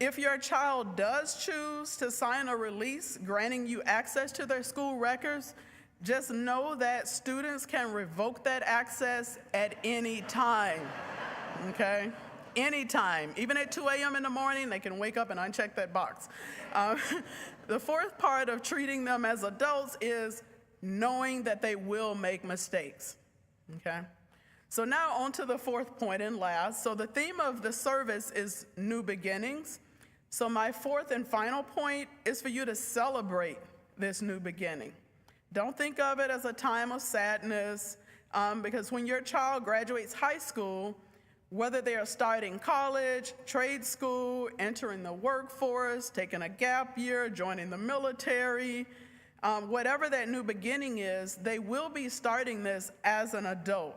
If your child does choose to sign a release granting you access to their school records, just know that students can revoke that access at any time, okay? Anytime, even at 2 a.m. in the morning, they can wake up and uncheck that box. The fourth part of treating them as adults is knowing that they will make mistakes, okay? So now on to the fourth point and last. So the theme of the service is new beginnings. So my fourth and final point is for you to celebrate this new beginning. Don't think of it as a time of sadness, because when your child graduates high school, whether they are starting college, trade school, entering the workforce, taking a gap year, joining the military, whatever that new beginning is, they will be starting this as an adult.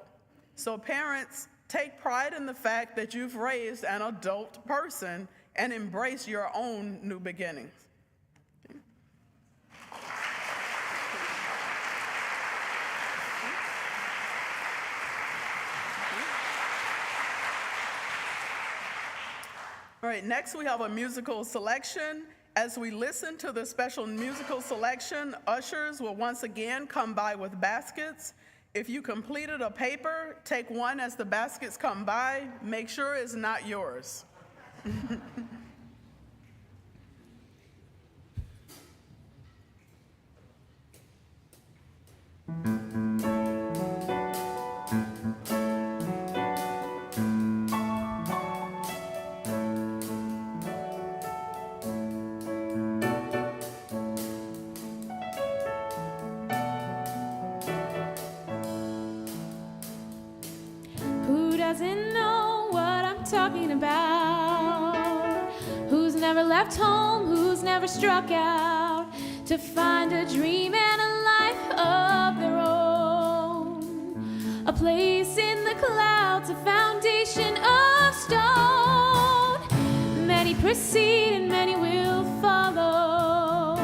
So parents, take pride in the fact that you've raised an adult person and embrace your own new beginnings. All right, next we have a musical selection. As we listen to the special musical selection, ushers will once again come by with baskets. If you completed a paper, take one as the baskets come by. Make sure it's not yours. Who doesn't know what I'm talking about? Who's never left home? Who's never struck out to find a dream and a life of their own? A place in the clouds, a foundation of stone. Many proceed and many will follow.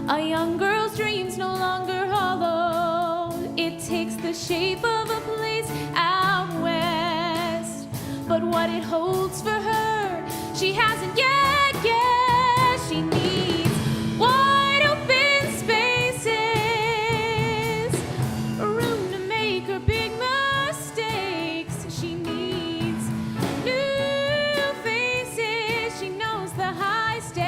A young girl's dreams no longer hollow. It takes the shape of a place out west, but what it holds for her, she hasn't yet guessed. She needs wide open spaces, room to make her big mistakes. She needs new faces. She knows the high stakes.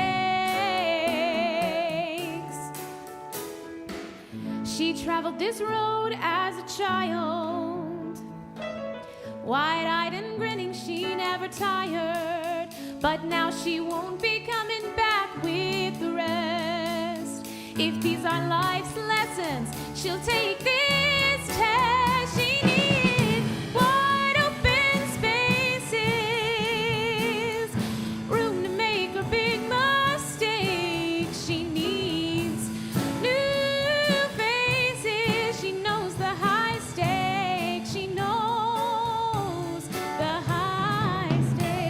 She traveled this road as a child, wide-eyed and grinning, she never tired. But now she won't be coming back with the rest. If these are life's lessons, she'll take this test. She needs wide open spaces, room to make her big mistakes. She needs new faces. She knows the high stakes. She knows the high stakes.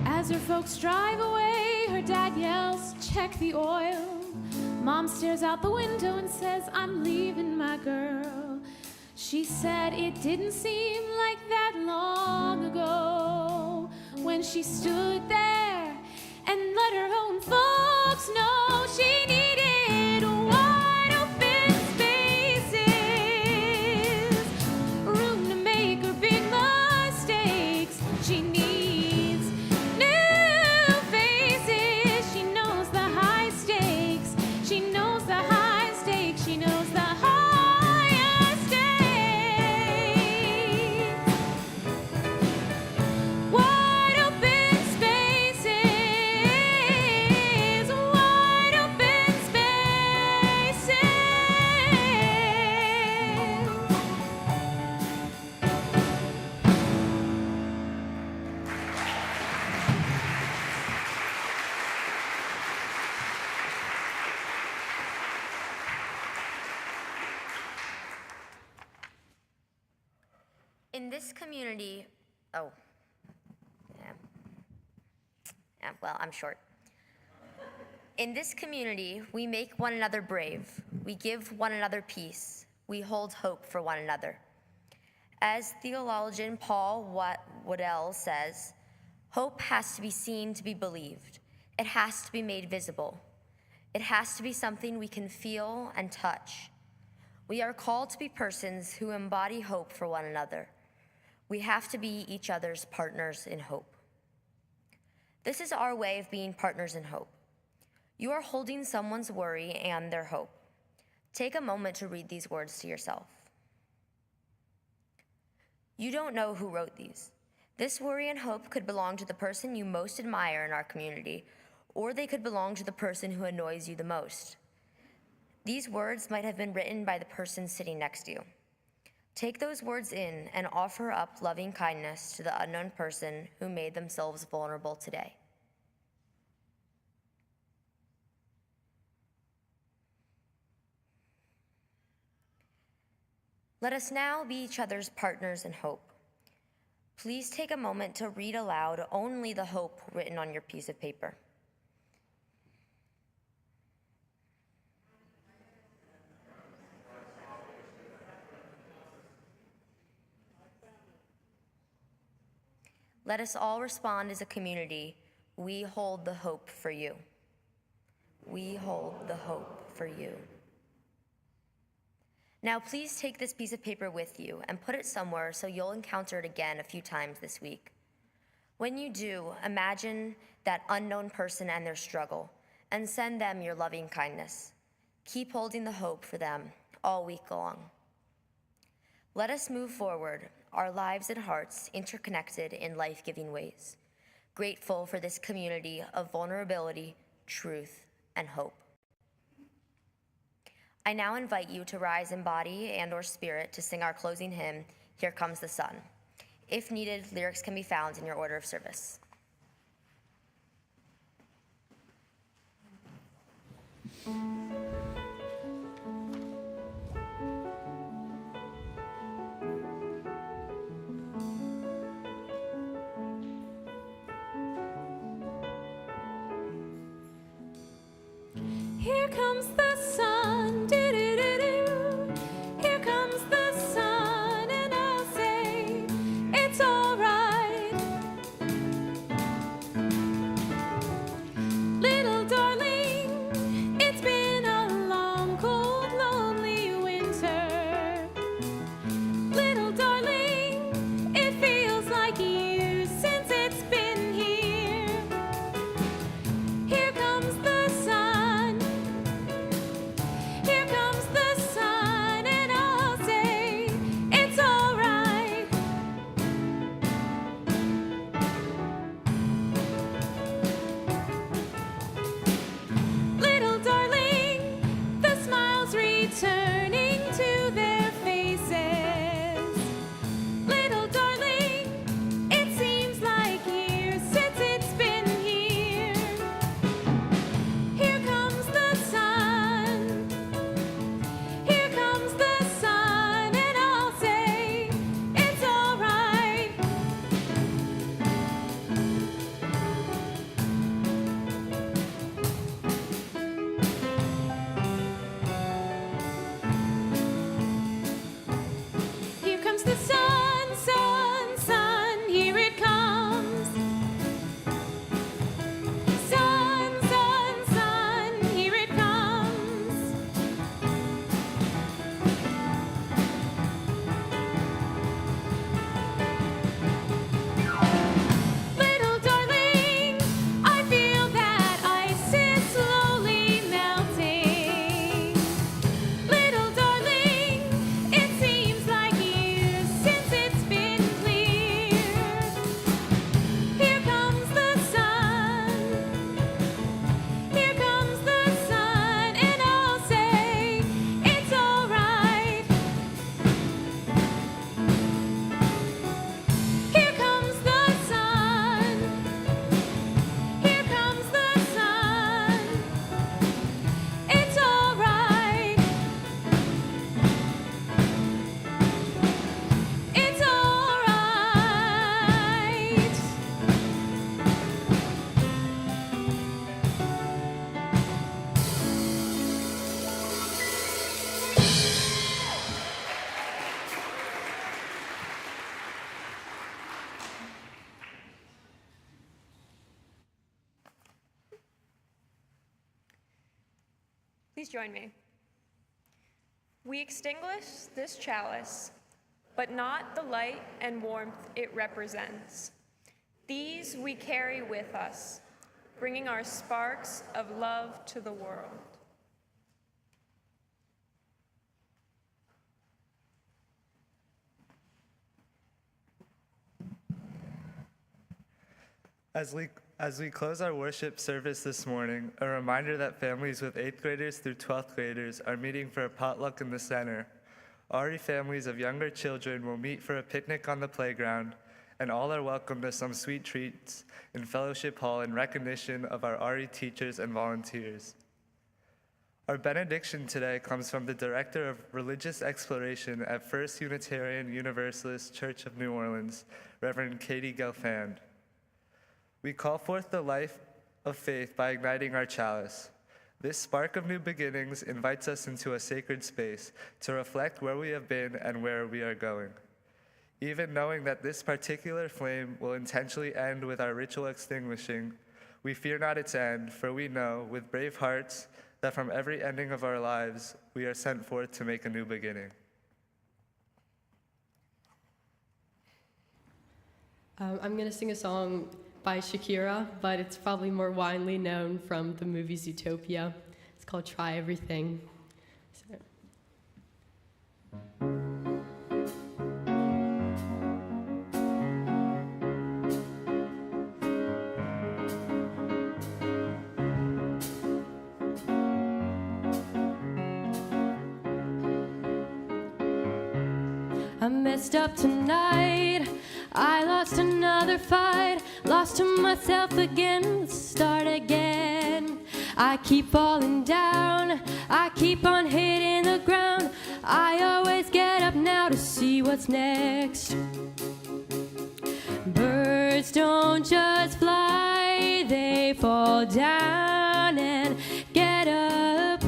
As her folks drive away, her dad yells, "Check the oil." Mom stares out the window and says, "I'm leaving my girl." She said it didn't seem like that long ago when she stood there and let her own folks know she needed wide open spaces, room to make her big mistakes. She needs new faces. She knows the high stakes. She knows the high stakes. She knows the higher stakes. Wide open spaces. Wide open spaces. In this community, oh, yeah. Well, I'm short. In this community, we make one another brave. We give one another peace. We hold hope for one another. As theologian Paul Waddell says, hope has to be seen to be believed. It has to be made visible. It has to be something we can feel and touch. We are called to be persons who embody hope for one another. We have to be each other's partners in hope. This is our way of being partners in hope. You are holding someone's worry and their hope. Take a moment to read these words to yourself. You don't know who wrote these. This worry and hope could belong to the person you most admire in our community, or they could belong to the person who annoys you the most. These words might have been written by the person sitting next to you. Take those words in and offer up loving kindness to the unknown person who made themselves vulnerable today. Let us now be each other's partners in hope. Please take a moment to read aloud only the hope written on your piece of paper. Let us all respond as a community. We hold the hope for you. We hold the hope for you. Now please take this piece of paper with you and put it somewhere so you'll encounter it again a few times this week. When you do, imagine that unknown person and their struggle and send them your loving kindness. Keep holding the hope for them all week long. Let us move forward, our lives and hearts interconnected in life-giving ways, grateful for this community of vulnerability, truth, and hope. I now invite you to rise in body and/or spirit to sing our closing hymn, Here Comes the Sun. If needed, lyrics can be found in your order of service. Here comes the sun, do-do-do-do. Here comes the sun, and I'll say it's all right. Little darling, it's been a long, cold, lonely winter. Little darling, it feels like years since it's been here. Here comes the sun. Here comes the sun, and I'll say it's all right. Little darling, the smiles returning to their faces. Little darling, it seems like years since it's been here. Here comes the sun. Here comes the sun, and I'll say it's all right. Here comes the sun, sun, sun, here it comes. Sun, sun, sun, here it comes. Little darling, I feel that ice is slowly melting. Little darling, it seems like years since it's been clear. Here comes the sun. Here comes the sun, and I'll say it's all right. Here comes the sun. Here comes the sun. It's all right. It's all right. Please join me. We extinguish this chalice, but not the light and warmth it represents. These we carry with us, bringing our sparks of love to the world. As we close our worship service this morning, a reminder that families with 8th graders through 12th graders are meeting for a potluck in the center. RE families of younger children will meet for a picnic on the playground, and all are welcome to some sweet treats in Fellowship Hall in recognition of our RE teachers and volunteers. Our benediction today comes from the Director of Religious Exploration at First Unitarian Universalist Church of New Orleans, Reverend Katie Gelfand. We call forth the life of faith by igniting our chalice. This spark of new beginnings invites us into a sacred space to reflect where we have been and where we are going. Even knowing that this particular flame will intentionally end with our ritual extinguishing, we fear not its end, for we know, with brave hearts, that from every ending of our lives, we are sent forth to make a new beginning. I'm going to sing a song by Shakira, but it's probably more widely known from the movie Zootopia. It's called Try Everything. So. I messed up tonight, I lost another fight, lost to myself again, start again. I keep falling down, I keep on hitting the ground, I always get up now to see what's next. Birds don't just fly, they fall down and get up.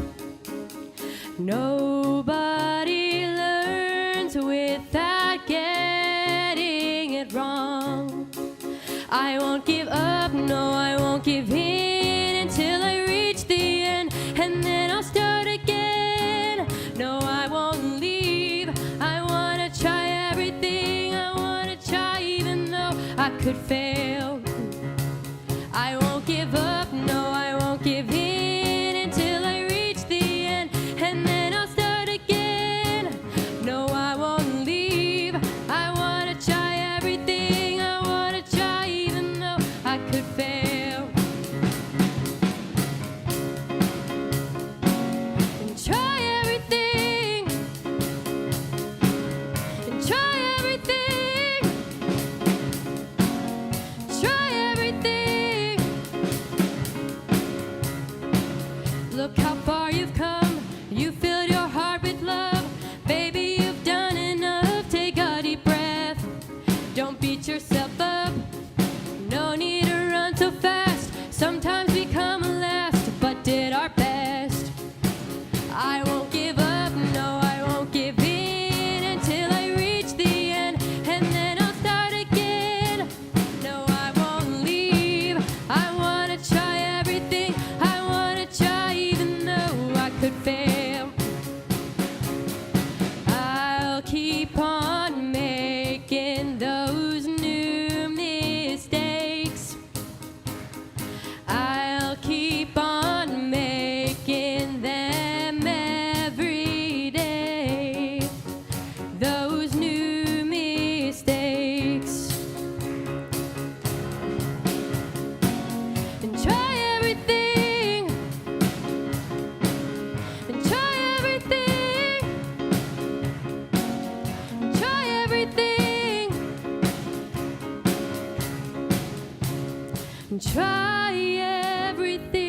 Nobody learns without getting it wrong. I won't give up, no, I won't give in until I reach the end, and then I'll start again. No, I won't leave, I wanna try everything, I wanna try even though I could fail. I won't give up, no, I won't give in until I reach the end, and then I'll start again. No, I won't leave, I wanna try everything, I wanna try even though I could fail. And try everything, and try everything, try everything. Look how far you've come, you filled your heart with love. Baby, you've done enough, take a deep breath. Don't beat yourself up, no need to run so fast. Sometimes we come last, but did our best. I won't give up, no, I won't give in until I reach the end, and then I'll start again. No, I won't leave, I wanna try everything, I wanna try even though I could fail. I'll keep on making those new mistakes. I'll keep on making them every day. Those new mistakes. And try everything, and try everything, and try everything, and try everything.